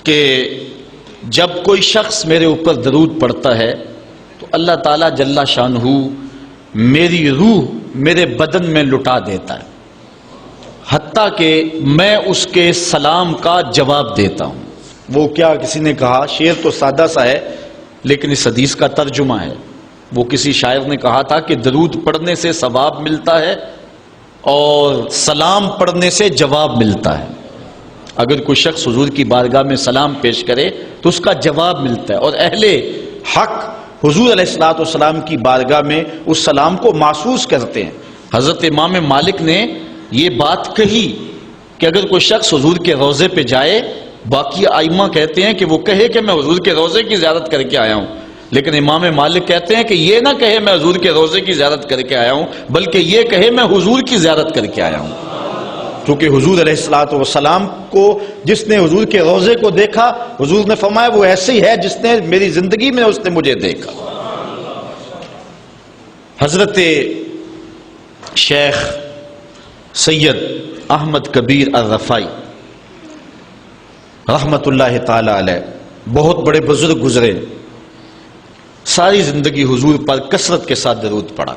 کہ جب کوئی شخص میرے اوپر درود پڑھتا ہے تو اللہ تعالیٰ جل شانہ میری روح میرے بدن میں لٹا دیتا ہے، حتیٰ کہ میں اس کے سلام کا جواب دیتا ہوں۔ وہ کیا کسی نے کہا، شعر تو سادہ سا ہے لیکن اس حدیث کا ترجمہ ہے، وہ کسی شاعر نے کہا تھا کہ درود پڑھنے سے ثواب ملتا ہے اور سلام پڑھنے سے جواب ملتا ہے۔ اگر کوئی شخص حضور کی بارگاہ میں سلام پیش کرے تو اس کا جواب ملتا ہے، اور اہل حق حضور علیہ السلام کی بارگاہ میں اس سلام کو محسوس کرتے ہیں۔ حضرت امام مالک نے یہ بات کہی کہ اگر کوئی شخص حضور کے روضے پہ جائے، باقی ائمہ کہتے ہیں کہ وہ کہے کہ میں حضور کے روضے کی زیارت کر کے آیا ہوں، لیکن امام مالک کہتے ہیں کہ یہ نہ کہے میں حضور کے روضے کی زیارت کر کے آیا ہوں، بلکہ یہ کہے میں حضور کی زیارت کر کے آیا ہوں، کیونکہ حضور علیہ السلام کو جس نے حضور کے روضے کو دیکھا، حضور نے فرمایا وہ ایسے ہی ہے جس نے میری زندگی میں اس نے مجھے دیکھا۔ حضرت شیخ سید احمد کبیر الرفائی رحمت اللہ تعالی علیہ بہت بڑے بزرگ گزرے، ساری زندگی حضور پر کثرت کے ساتھ درود پڑھا،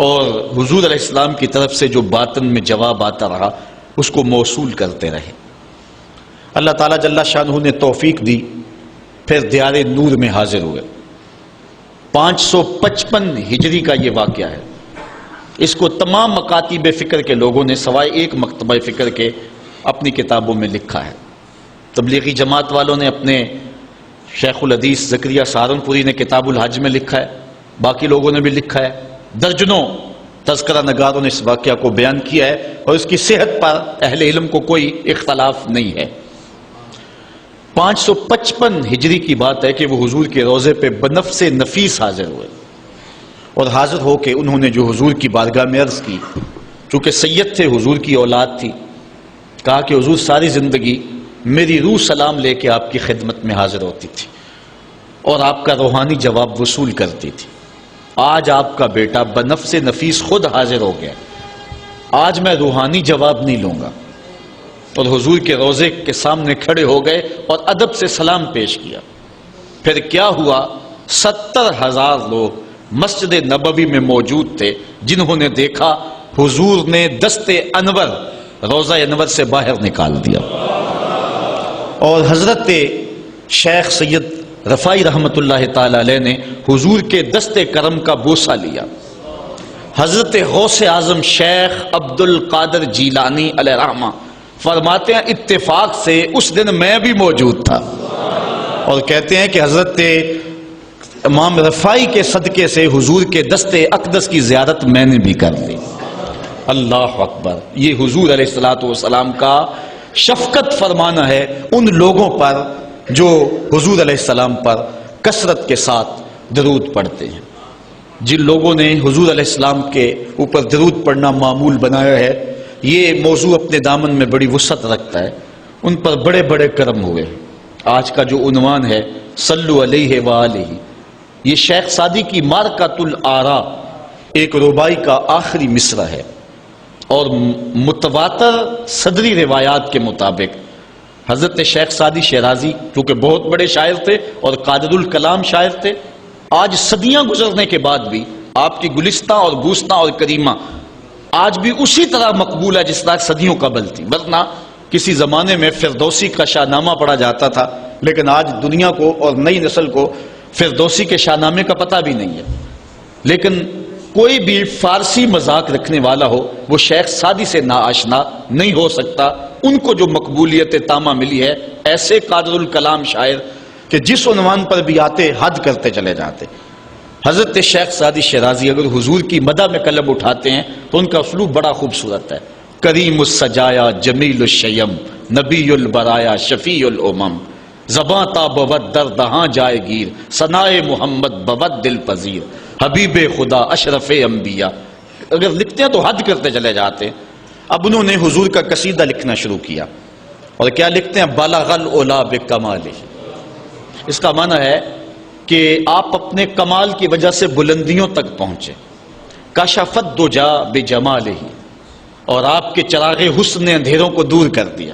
اور حضور علیہ السلام کی طرف سے جو باطن میں جواب آتا رہا اس کو موصول کرتے رہے۔ اللہ تعالیٰ جل شانہ نے توفیق دی، پھر دیار نور میں حاضر ہوئے۔ 555 ہجری کا یہ واقعہ ہے۔ اس کو تمام مکاتب فکر کے لوگوں نے سوائے ایک مکتبہ فکر کے اپنی کتابوں میں لکھا ہے۔ تبلیغی جماعت والوں نے اپنے شیخ الحدیث زکریا سہارنپوری نے کتاب الحج میں لکھا ہے، باقی لوگوں نے بھی لکھا ہے، درجنوں تذکرہ نگاروں نے اس واقعہ کو بیان کیا ہے، اور اس کی صحت پر اہل علم کو کوئی اختلاف نہیں ہے۔ 555 ہجری کی بات ہے کہ وہ حضور کے روضے پہ بنفس نفیس حاضر ہوئے، اور حاضر ہو کے انہوں نے جو حضور کی بارگاہ میں عرض کی، چونکہ سید تھے، حضور کی اولاد تھی، کہا کہ حضور ساری زندگی میری روح سلام لے کے آپ کی خدمت میں حاضر ہوتی تھی اور آپ کا روحانی جواب وصول کرتی تھی، آج آپ کا بیٹا بنفس نفیس خود حاضر ہو گیا، آج میں روحانی جواب نہیں لوں گا، اور حضور کے روضے کے سامنے کھڑے ہو گئے اور ادب سے سلام پیش کیا۔ پھر کیا ہوا، 70,000 لوگ مسجد نبوی میں موجود تھے جنہوں نے دیکھا حضور نے دست انور روضہ انور سے باہر نکال دیا، اور حضرت شیخ سید رفاعی رحمت اللہ تعالی علیہ نے حضور کے دست کرم کا بوسہ لیا۔ حضرت غوث اعظم شیخ عبد القادر جیلانی علیہ رحمہ فرماتے ہیں اتفاق سے اس دن میں بھی موجود تھا، اور کہتے ہیں کہ حضرت امام رفاعی کے صدقے سے حضور کے دست اقدس کی زیارت میں نے بھی کر لی۔ اللہ اکبر! یہ حضور علیہ الصلوۃ والسلام کا شفقت فرمانا ہے ان لوگوں پر جو حضور علیہ السلام پر کثرت کے ساتھ درود پڑھتے ہیں۔ جن لوگوں نے حضور علیہ السلام کے اوپر درود پڑھنا معمول بنایا ہے، یہ موضوع اپنے دامن میں بڑی وسعت رکھتا ہے، ان پر بڑے بڑے کرم ہوئے۔ آج کا جو عنوان ہے صلو علیہ وآلہ، یہ شیخ سعدی کی مارکۃ الآراء ایک ربائی کا آخری مصرع ہے، اور متواتر صدری روایات کے مطابق حضرت شیخ سعدی شیرازی کیونکہ بہت بڑے شاعر تھے اور قادر الکلام شاعر تھے، آج صدیاں گزرنے کے بعد بھی آپ کی گلستہ اور گوستہ اور کریمہ آج بھی اسی طرح مقبول ہے جس طرح صدیوں قبل تھی۔ ورنہ کسی زمانے میں فردوسی کا شاہ نامہ پڑھا جاتا تھا، لیکن آج دنیا کو اور نئی نسل کو فردوسی کے شاہ نامے کا پتہ بھی نہیں ہے۔ لیکن کوئی بھی فارسی مذاق رکھنے والا ہو وہ شیخ سعدی سے ناآشنا نہیں ہو سکتا۔ ان کو جو مقبولیت تامہ ملی ہے، ایسے قادر الکلام شاعر کہ جس عنوان پر بھی آتے حد کرتے چلے جاتے۔ حضرت شیخ سعدی شیرازی اگر حضور کی مدح میں قلم اٹھاتے ہیں تو ان کا اسلوب بڑا خوبصورت ہے۔ کریم السجایا جمیل الشیم نبی البرایا شفیع الامم، زباں تا بود در دہاں جائے گیر ثنائے محمد بود دل پذیر، حبیب خدا اشرف انبیاء۔ اگر لکھتے ہیں تو حد کرتے چلے جاتے۔ اب انہوں نے حضور کا قصیدہ لکھنا شروع کیا، اور کیا لکھتے ہیں؟ بلغ العلا بکمالہ۔ اس کا معنی ہے کہ آپ اپنے کمال کی وجہ سے بلندیوں تک پہنچے۔ کشفت دجا بجمالہ، اور آپ کے چراغ حسن نے اندھیروں کو دور کر دیا۔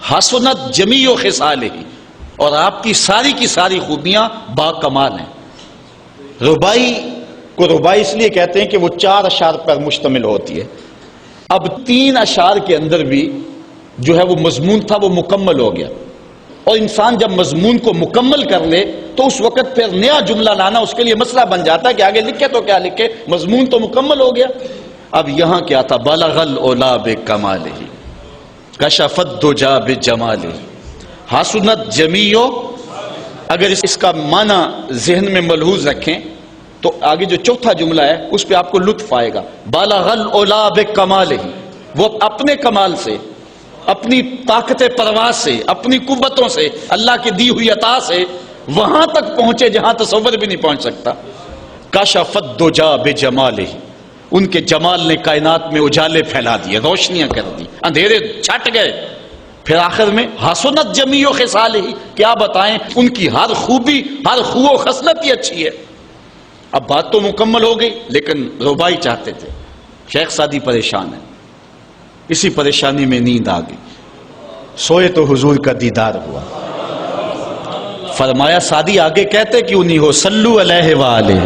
حسنت جمیع خصالہ، اور آپ کی ساری خوبیاں با کمال ہیں۔ ربائی کو ربائی اس لیے کہتے ہیں کہ وہ 4 اشعار پر مشتمل ہوتی ہے۔ اب 3 اشعار کے اندر بھی جو ہے وہ مضمون تھا وہ مکمل ہو گیا، اور انسان جب مضمون کو مکمل کر لے تو اس وقت پھر نیا جملہ لانا اس کے لیے مسئلہ بن جاتا ہے کہ آگے لکھے تو کیا لکھے، مضمون تو مکمل ہو گیا۔ اب یہاں کیا تھا؟ بلغ العلا بکمالہ کشفت دجا بجمالہ حسنت جمیع۔ اگر اس کا معنی ذہن میں ملحوظ رکھیں تو آگے جو چوتھا جملہ ہے اس پہ آپ کو لطف آئے گا۔ بلغ العلا بکمالہ، وہ اپنے کمال سے، اپنی طاقت پرواز سے، اپنی قوتوں سے، اللہ کی دی ہوئی عطا سے وہاں تک پہنچے جہاں تصور بھی نہیں پہنچ سکتا۔ کشفت دجا بجمالہ، ان کے جمال نے کائنات میں اجالے پھیلا دیے، روشنیاں کر دی، اندھیرے چھٹ گئے۔ پھر آخر میں حسنت جمیع خصالہ، کیا بتائیں ان کی ہر خوبی، ہر خو و خصلت ہی اچھی ہے۔ اب بات تو مکمل ہو گئی، لیکن ربائی چاہتے تھے۔ شیخ سعدی پریشان ہے، اسی پریشانی میں نیند آ گئی، سوئے تو حضور کا دیدار ہوا۔ فرمایا سعدی آگے کہتے کیوں نہیں ہو؟ صلو علیہ وآلہ،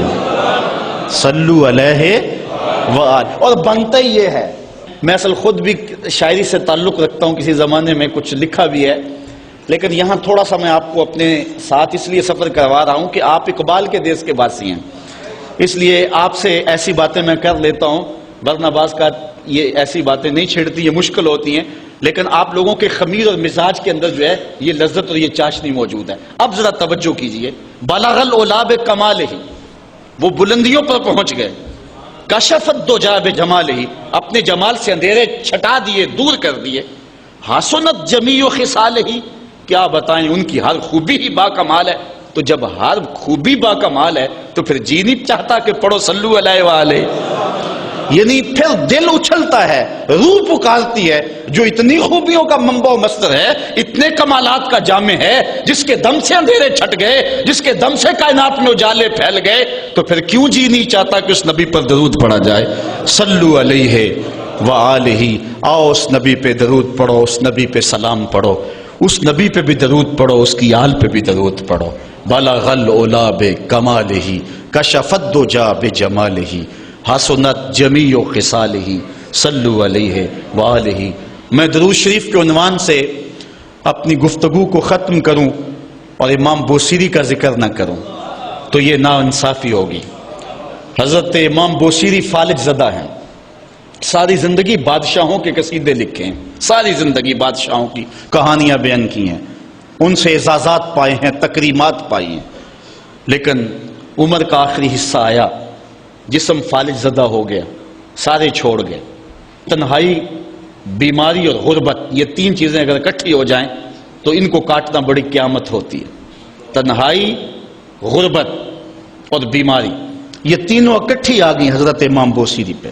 صلو علیہ وآلہ۔ اور بنتا ہی یہ ہے، میں اصل خود بھی شاعری سے تعلق رکھتا ہوں، کسی زمانے میں کچھ لکھا بھی ہے، لیکن یہاں تھوڑا سا میں آپ کو اپنے ساتھ اس لیے سفر کروا رہا ہوں کہ آپ اقبال کے دیس کے باسی ہیں، اس لیے آپ سے ایسی باتیں میں کر لیتا ہوں، ورنہ بعض کا یہ ایسی باتیں نہیں چھیڑتی، یہ مشکل ہوتی ہیں، لیکن آپ لوگوں کے خمیر اور مزاج کے اندر جو ہے یہ لذت اور یہ چاشنی موجود ہے۔ اب ذرا توجہ کیجئے، بلغ العلا بکمالہ، وہ بلندیوں پر پہنچ گئے۔ کشفت دجا بجمالہ، اپنے جمال سے اندھیرے چھٹا دیے، دور کر دیے۔ حسنت جمیع خصالہ، کیا بتائیں ان کی ہر خوبی ہی با کمال ہے۔ تو جب ہر خوبی با کمال ہے تو پھر جی نہیں چاہتا کہ پڑھو صلو علیہ وآلہ، یعنی پھر دل اچھلتا ہے، روح پکارتی ہے، جو اتنی خوبیوں کا منبع و مصدر ہے، اتنے کمالات کا جامع ہے، جس کے دم سے اندھیرے چھٹ گئے، جس کے دم سے کائنات میں اجالے پھیل گئے، تو پھر کیوں جی نہیں چاہتا کہ اس نبی پر درود پڑھا جائے؟ صلو علیہ وآلہ، آؤ اس نبی پہ درود پڑھو، اس نبی پہ سلام پڑھو، اس نبی پہ بھی درود پڑھو، اس کی آل پہ بھی درود پڑھو۔ بلغ العلا بکمالہ کشف الدجی بجمالہ حسنت جمیع خصالہ صلوا علیہ وآلہ۔ میں درود شریف کے عنوان سے اپنی گفتگو کو ختم کروں اور امام بوصیری کا ذکر نہ کروں تو یہ ناانصافی ہوگی۔ حضرت امام بوصیری فالج زدہ ہیں، ساری زندگی بادشاہوں کے قصیدے لکھے ہیں، ساری زندگی بادشاہوں کی کہانیاں بیان کی ہیں، ان سے اعزازات پائے ہیں، تکریمات پائی ہیں، لیکن عمر کا آخری حصہ آیا، جسم فالج زدہ ہو گیا، سارے چھوڑ گئے۔ تنہائی، بیماری اور غربت، یہ تین چیزیں اگر اکٹھی ہو جائیں تو ان کو کاٹنا بڑی قیامت ہوتی ہے۔ تنہائی، غربت اور بیماری، یہ تینوں اکٹھی آ گئی حضرت امام بوصیری پہ۔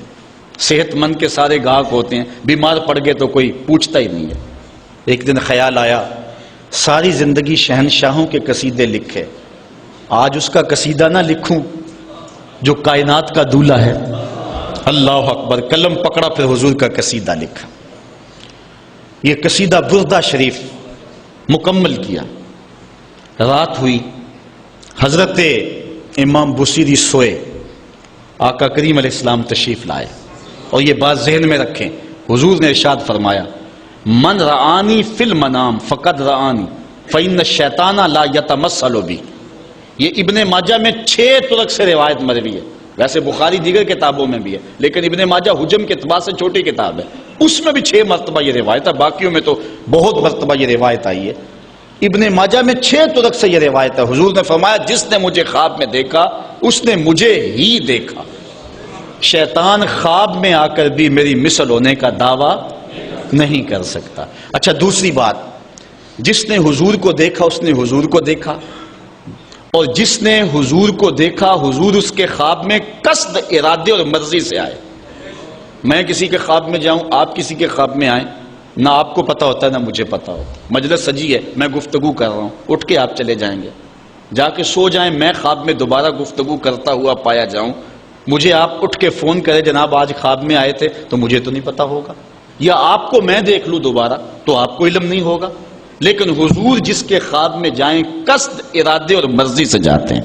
صحت مند کے سارے گاہک ہوتے ہیں، بیمار پڑ گئے تو کوئی پوچھتا ہی نہیں ہے۔ ایک دن خیال آیا، ساری زندگی شہنشاہوں کے قصیدے لکھے، آج اس کا قصیدہ نہ لکھوں جو کائنات کا دولہ ہے۔ اللہ اکبر، قلم پکڑا، پھر حضور کا قصیدہ لکھا۔ یہ قصیدہ بردہ شریف مکمل کیا۔ رات ہوئی، حضرت امام بوصیری سوئے، آقا کریم علیہ السلام تشریف لائے، اور یہ بات ذہن میں رکھیں، حضور نے ارشاد فرمایا من رآنی فی المنام فقد رآنی فإن الشیطان لا یتمثل بی۔ یہ ابن ماجہ میں 6 طرق سے روایت مروی ہے، ویسے بخاری دیگر کتابوں میں بھی ہے، لیکن ابن ماجہ حجم کے اعتبار سے چھوٹی کتاب ہے، اس میں بھی 6 مرتبہ یہ روایت ہے، باقیوں میں تو بہت مرتبہ یہ روایت آئی ہے۔ ابن ماجہ میں 6 طرق سے یہ روایت ہے۔ حضور نے فرمایا جس نے مجھے خواب میں دیکھا اس نے مجھے ہی دیکھا، شیطان خواب میں آ کر بھی میری مثل ہونے کا دعویٰ نہیں کر سکتا۔ اچھا، دوسری بات، جس نے حضور کو دیکھا اس نے حضور کو دیکھا، اور جس نے حضور کو دیکھا حضور اس کے خواب میں قصد، ارادے اور مرضی سے آئے۔ میں کسی کے خواب میں جاؤں، آپ کسی کے خواب میں آئیں، نہ آپ کو پتا ہوتا ہے نہ مجھے پتا ہوتا، مجلس سجی ہے، میں گفتگو کر رہا ہوں، اٹھ کے آپ چلے جائیں گے، جا کے سو جائیں، میں خواب میں دوبارہ گفتگو کرتا ہوا پایا جاؤں، مجھے آپ اٹھ کے فون کرے جناب آج خواب میں آئے تھے، تو مجھے تو نہیں پتا ہوگا، یا آپ کو میں دیکھ لوں دوبارہ تو آپ کو علم نہیں ہوگا، لیکن حضور جس کے خواب میں جائیں قصد، ارادے اور مرضی سے جاتے ہیں۔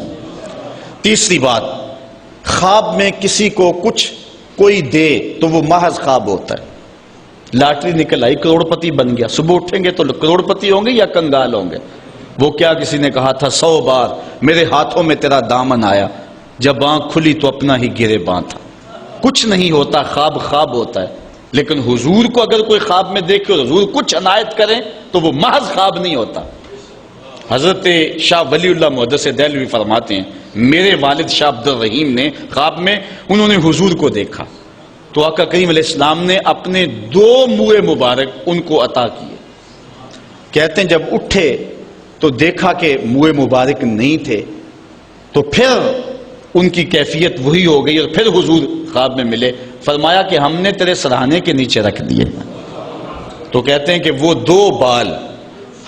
تیسری بات، خواب میں کسی کو کچھ کوئی دے تو وہ محض خواب ہوتا ہے۔ لاٹری نکل آئی، کروڑ پتی بن گیا، صبح اٹھیں گے تو کروڑ پتی ہوں گے یا کنگال ہوں گے؟ وہ کیا کسی نے کہا تھا 100 بار میرے ہاتھوں میں تیرا دامن آیا، جب آنکھ کھلی تو اپنا ہی گریباں تھا۔ کچھ نہیں ہوتا، خواب خواب ہوتا ہے، لیکن حضور کو اگر کوئی خواب میں دیکھے اور حضور کچھ عنایت کریں تو وہ محض خواب نہیں ہوتا۔ حضرت شاہ ولی اللہ محدث دہلوی فرماتے ہیں میرے والد شاہ عبد الرحیم نے خواب میں انہوں نے حضور کو دیکھا تو آقا کریم علیہ السلام نے اپنے 2 موئے مبارک ان کو عطا کیے۔ کہتے ہیں جب اٹھے تو دیکھا کہ موئے مبارک نہیں تھے، تو پھر ان کی کیفیت وہی ہو گئی، اور پھر حضور خواب میں ملے، فرمایا کہ ہم نے تیرے سرہانے کے نیچے رکھ دیے۔ تو کہتے ہیں کہ وہ 2 بال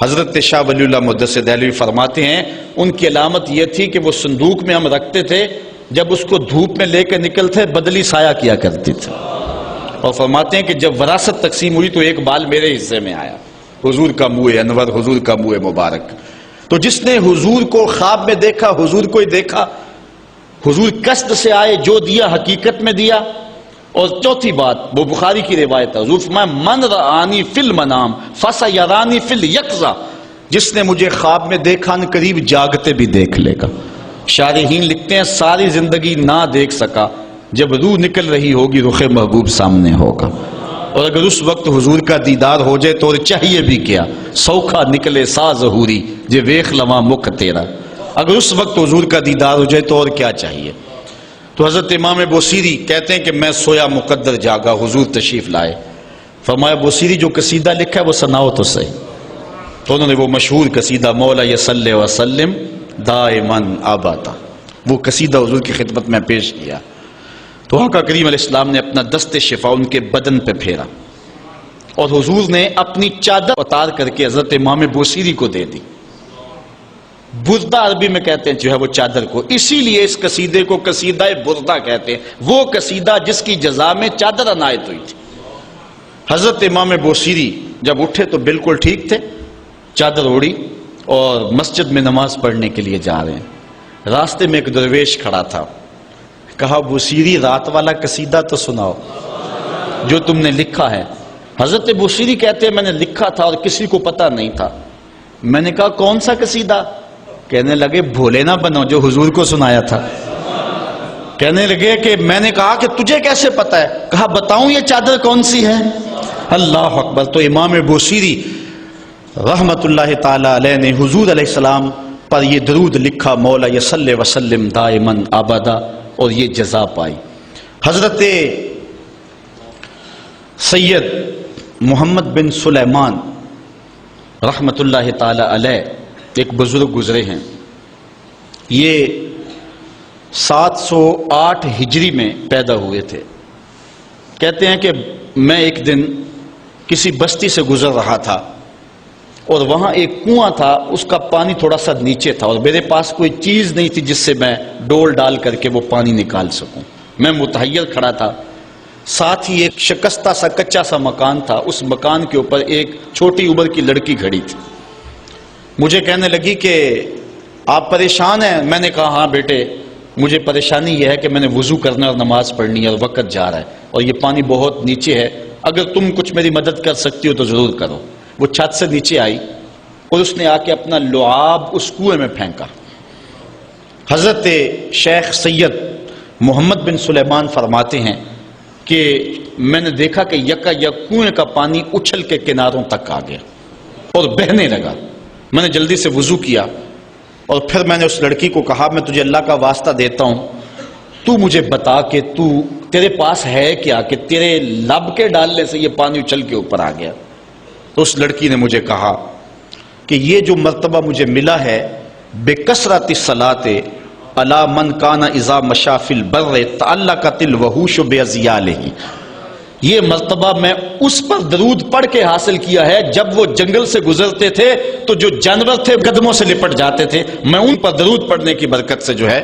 حضرت شاہ ولی اللہ محدث دہلوی فرماتے ہیں ان کی علامت یہ تھی کہ وہ صندوق میں ہم رکھتے تھے، جب اس کو دھوپ میں لے کے نکلتے بدلی سایہ کیا کرتی تھی، اور فرماتے ہیں کہ جب وراثت تقسیم ہوئی تو 1 بال میرے حصے میں آیا، حضور کا منہ انور، حضور کا منہ مبارک۔ تو جس نے حضور کو خواب میں دیکھا حضور کو ہی دیکھا، حضور قصد سے آئے، جو دیا حقیقت میں دیا۔ اور چوتھی بات، وہ بخاری کی روایت ہے، حضور فرمایا من رآنی فی المنام فسیرانی فی الیقظہ، جس نے مجھے خواب میں دیکھا ان قریب جاگتے بھی دیکھ لے گا۔ شارحین لکھتے ہیں ساری زندگی نہ دیکھ سکا، جب روح نکل رہی ہوگی رخ محبوب سامنے ہوگا، اور اگر اس وقت حضور کا دیدار ہو جائے تو چاہیے بھی کیا، سوکھا نکلے سا ظہوری جے ویخ لواں مکھ تیرا، اگر اس وقت حضور کا دیدار ہو جائے تو اور کیا چاہیے۔ تو حضرت امام بوصیری کہتے ہیں کہ میں سویا مقدر جاگا، حضور تشریف لائے، فرمایا بوصیری جو قصیدہ لکھا ہے وہ سناؤ تو صحیح۔ تو انہوں نے وہ مشہور قصیدہ مولا یصلی وسلم دائماً ابدا، وہ قصیدہ حضور کی خدمت میں پیش کیا۔ تو آقا کریم علیہ السلام نے اپنا دست شفا ان کے بدن پہ پھیرا، اور حضور نے اپنی چادر اتار کر کے حضرت امام بوصیری کو دے دی۔ بردہ عربی میں کہتے ہیں جو ہے وہ چادر کو، اسی لیے اس قصیدے کو قصیدہ بردہ کہتے ہیں، وہ قصیدہ جس کی جزا میں چادر عنایت ہوئی تھی۔ حضرت امام بوصیری جب اٹھے تو بالکل ٹھیک تھے، چادر اوڑی اور مسجد میں نماز پڑھنے کے لیے جا رہے ہیں۔ راستے میں ایک درویش کھڑا تھا، کہا بوصیری رات والا قصیدہ تو سناؤ جو تم نے لکھا ہے۔ حضرت بوصیری کہتے ہیں میں نے لکھا تھا اور کسی کو پتہ نہیں تھا۔ میں نے کہا کون سا قصیدہ؟ کہنے لگے بھولے نہ بنو جو حضور کو سنایا تھا۔ کہنے لگے کہ میں نے کہا کہ تجھے کیسے پتہ ہے؟ کہا بتاؤں یہ چادر کون سی ہے؟ اللہ اکبر! تو امام بوصیری رحمت اللہ تعالی علیہ نے حضور علیہ السلام پر یہ درود لکھا، مولا یصلی وسلم دائماً ابدا، اور یہ جزا پائی۔ حضرت سید محمد بن سلیمان رحمت اللہ تعالی علیہ ایک بزرگ گزرے ہیں، یہ 708 ہجری میں پیدا ہوئے تھے۔ کہتے ہیں کہ میں ایک دن کسی بستی سے گزر رہا تھا اور وہاں ایک کنواں تھا، اس کا پانی تھوڑا سا نیچے تھا اور میرے پاس کوئی چیز نہیں تھی جس سے میں ڈول ڈال کر کے وہ پانی نکال سکوں۔ میں متحیر کھڑا تھا، ساتھ ہی ایک شکستہ سا کچا سا مکان تھا، اس مکان کے اوپر ایک چھوٹی عمر کی لڑکی کھڑی تھی۔ مجھے کہنے لگی کہ آپ پریشان ہیں؟ میں نے کہا ہاں بیٹے، مجھے پریشانی یہ ہے کہ میں نے وضو کرنا اور نماز پڑھنی ہے اور وقت جا رہا ہے اور یہ پانی بہت نیچے ہے، اگر تم کچھ میری مدد کر سکتی ہو تو ضرور کرو۔ وہ چھت سے نیچے آئی اور اس نے آ کے اپنا لعاب اس کنویں میں پھینکا۔ حضرت شیخ سید محمد بن سلیمان فرماتے ہیں کہ میں نے دیکھا کہ یکا یک کنویں کا پانی اچھل کے کناروں تک آ گیا اور بہنے لگا۔ میں نے جلدی سے وضو کیا اور پھر میں نے اس لڑکی کو کہا میں تجھے اللہ کا واسطہ دیتا ہوں، تو مجھے بتا کہ تیرے پاس ہے کیا کہ تیرے لب کے ڈالنے سے یہ پانی اچھل کے اوپر آ گیا؟ تو اس لڑکی نے مجھے کہا کہ یہ جو مرتبہ مجھے ملا ہے بکثرت الصلاۃ علی من کان اذا مشى فی البر تعلقت الوحوش باذیالہ، یہ مرتبہ میں اس پر درود پڑھ کے حاصل کیا ہے جب وہ جنگل سے گزرتے تھے تو جو جانور تھے قدموں سے لپٹ جاتے تھے، میں ان پر درود پڑھنے کی برکت سے جو ہے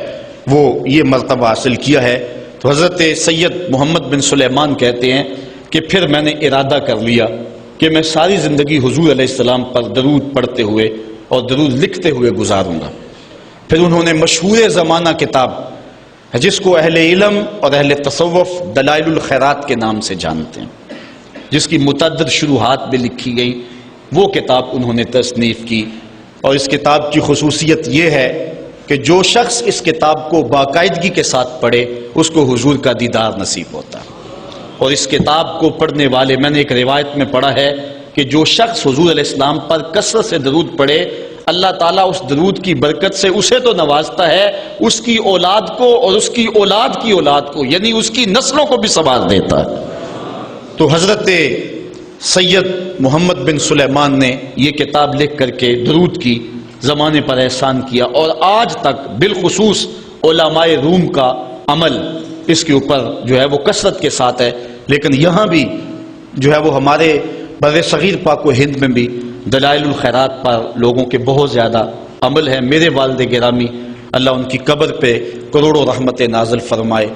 وہ یہ مرتبہ حاصل کیا ہے۔ تو حضرت سید محمد بن سلیمان کہتے ہیں کہ پھر میں نے ارادہ کر لیا کہ میں ساری زندگی حضور علیہ السلام پر درود پڑھتے ہوئے اور درود لکھتے ہوئے گزاروں گا۔ پھر انہوں نے مشہور زمانہ کتاب جس کو اہل علم اور اہل تصوف دلائل الخیرات کے نام سے جانتے ہیں، جس کی متعدد شروحات بھی لکھی گئی، وہ کتاب انہوں نے تصنیف کی۔ اور اس کتاب کی خصوصیت یہ ہے کہ جو شخص اس کتاب کو باقاعدگی کے ساتھ پڑھے اس کو حضور کا دیدار نصیب ہوتا ہے۔ اور اس کتاب کو پڑھنے والے، میں نے ایک روایت میں پڑھا ہے کہ جو شخص حضور علیہ السلام پر کثرت سے درود پڑھے، اللہ تعالیٰ اس درود کی برکت سے اسے تو نوازتا ہے، اس کی اولاد کو اور اس کی اولاد کی اولاد کو، یعنی اس کی نسلوں کو بھی سنوار دیتا ہے۔ تو حضرت سید محمد بن سلیمان نے یہ کتاب لکھ کر کے درود کی زمانے پر احسان کیا، اور آج تک بالخصوص علماء روم کا عمل اس کے اوپر جو ہے وہ کثرت کے ساتھ ہے۔ لیکن یہاں بھی جو ہے وہ ہمارے بر صغیر پاک و ہند میں بھی دلائل الخیرات پر لوگوں کے بہت زیادہ عمل ہے۔ میرے والد گرامی اللہ ان کی قبر پہ کروڑوں رحمت نازل فرمائے،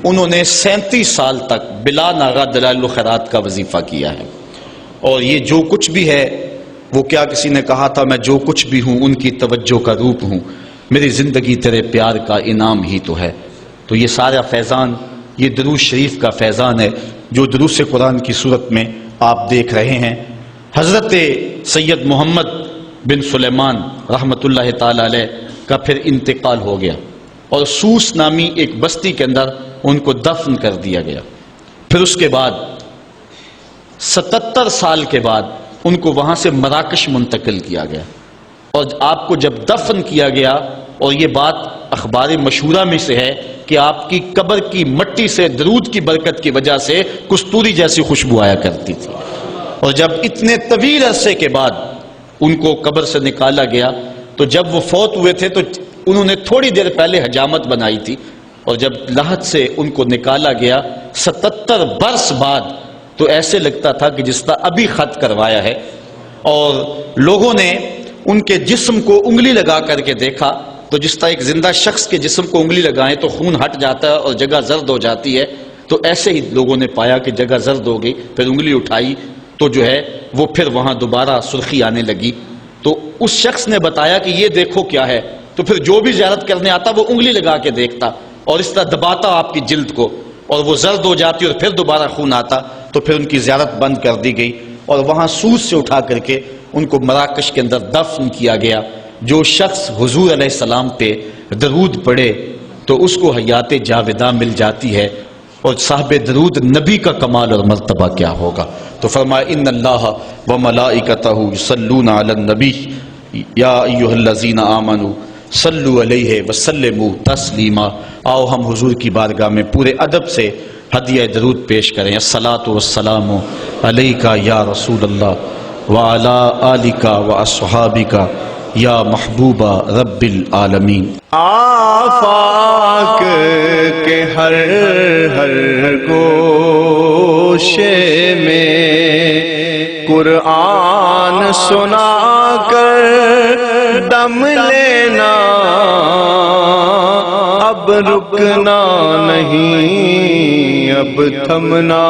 انہوں نے 37 سال تک بلا ناغہ دلائل الخیرات کا وظیفہ کیا ہے، اور یہ جو کچھ بھی ہے وہ کیا کسی نے کہا تھا میں جو کچھ بھی ہوں ان کی توجہ کا روپ ہوں، میری زندگی تیرے پیار کا انعام ہی تو ہے۔ تو یہ سارا فیضان یہ درود شریف کا فیضان ہے جو دروس قرآن کی صورت میں آپ دیکھ رہے ہیں۔ حضرت سید محمد بن سلیمان رحمت اللہ تعالی علیہ کا پھر انتقال ہو گیا اور سوس نامی ایک بستی کے اندر ان کو دفن کر دیا گیا۔ پھر اس کے بعد 77 سال کے بعد ان کو وہاں سے مراکش منتقل کیا گیا، اور آپ کو جب دفن کیا گیا، اور یہ بات اخبار مشہورہ میں سے ہے کہ آپ کی قبر کی مٹی سے درود کی برکت کی وجہ سے کستوری جیسی خوشبو آیا کرتی تھی، اور جب اتنے طویل عرصے کے بعد ان کو قبر سے نکالا گیا تو جب وہ فوت ہوئے تھے تو انہوں نے تھوڑی دیر پہلے حجامت بنائی تھی، اور جب لحد سے ان کو نکالا گیا 77 برس بعد تو ایسے لگتا تھا کہ جس طرح ابھی خط کروایا ہے، اور لوگوں نے ان کے جسم کو انگلی لگا کر کے دیکھا تو جس طرح ایک زندہ شخص کے جسم کو انگلی لگائیں تو خون ہٹ جاتا ہے اور جگہ زرد ہو جاتی ہے، تو ایسے ہی لوگوں نے پایا کہ جگہ زرد ہو گئی، پھر انگلی اٹھائی تو جو ہے وہ پھر وہاں دوبارہ سرخی آنے لگی. تو اس شخص نے بتایا کہ یہ دیکھو کیا ہے. تو پھر جو بھی زیارت کرنے آتا وہ انگلی لگا کے دیکھتا اور اس طرح دباتا آپ کی جلد کو، اور وہ زرد ہو جاتی اور پھر دوبارہ خون آتا. تو پھر ان کی زیارت بند کر دی گئی اور وہاں سوس سے اٹھا کر کے ان کو مراکش کے اندر دفن کیا گیا. جو شخص حضور علیہ السلام پہ درود پڑھے تو اس کو حیات جاودہ مل جاتی ہے، اور صاحب درود نبی کا کمال اور مرتبہ کیا ہوگا. تو فرمایا ان اللہ و ملائکتہ یصلون علی النبی یا ایھا الذین آمنوا صلوا علیہ وسلموا تسلیما. آؤ ہم حضور کی بارگاہ میں پورے ادب سے ہدیہ درود پیش کریں. الصلاۃ والسلام علیک یا رسول اللہ وعلی آلک واصحابک یا محبوب رب العالمین. آفاق کے ہر گوشے میں قرآن سنا کر دم لینا، اب رکنا نہیں، اب تھمنا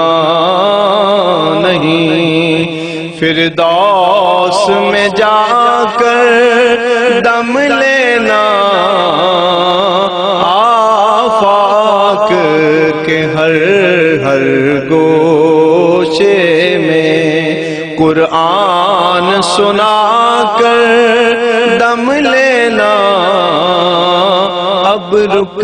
نہیں. فردوس میں جا کر دم لینا، آفاق کے ہر گوشے میں قرآن سنا کر دم لینا، اب رک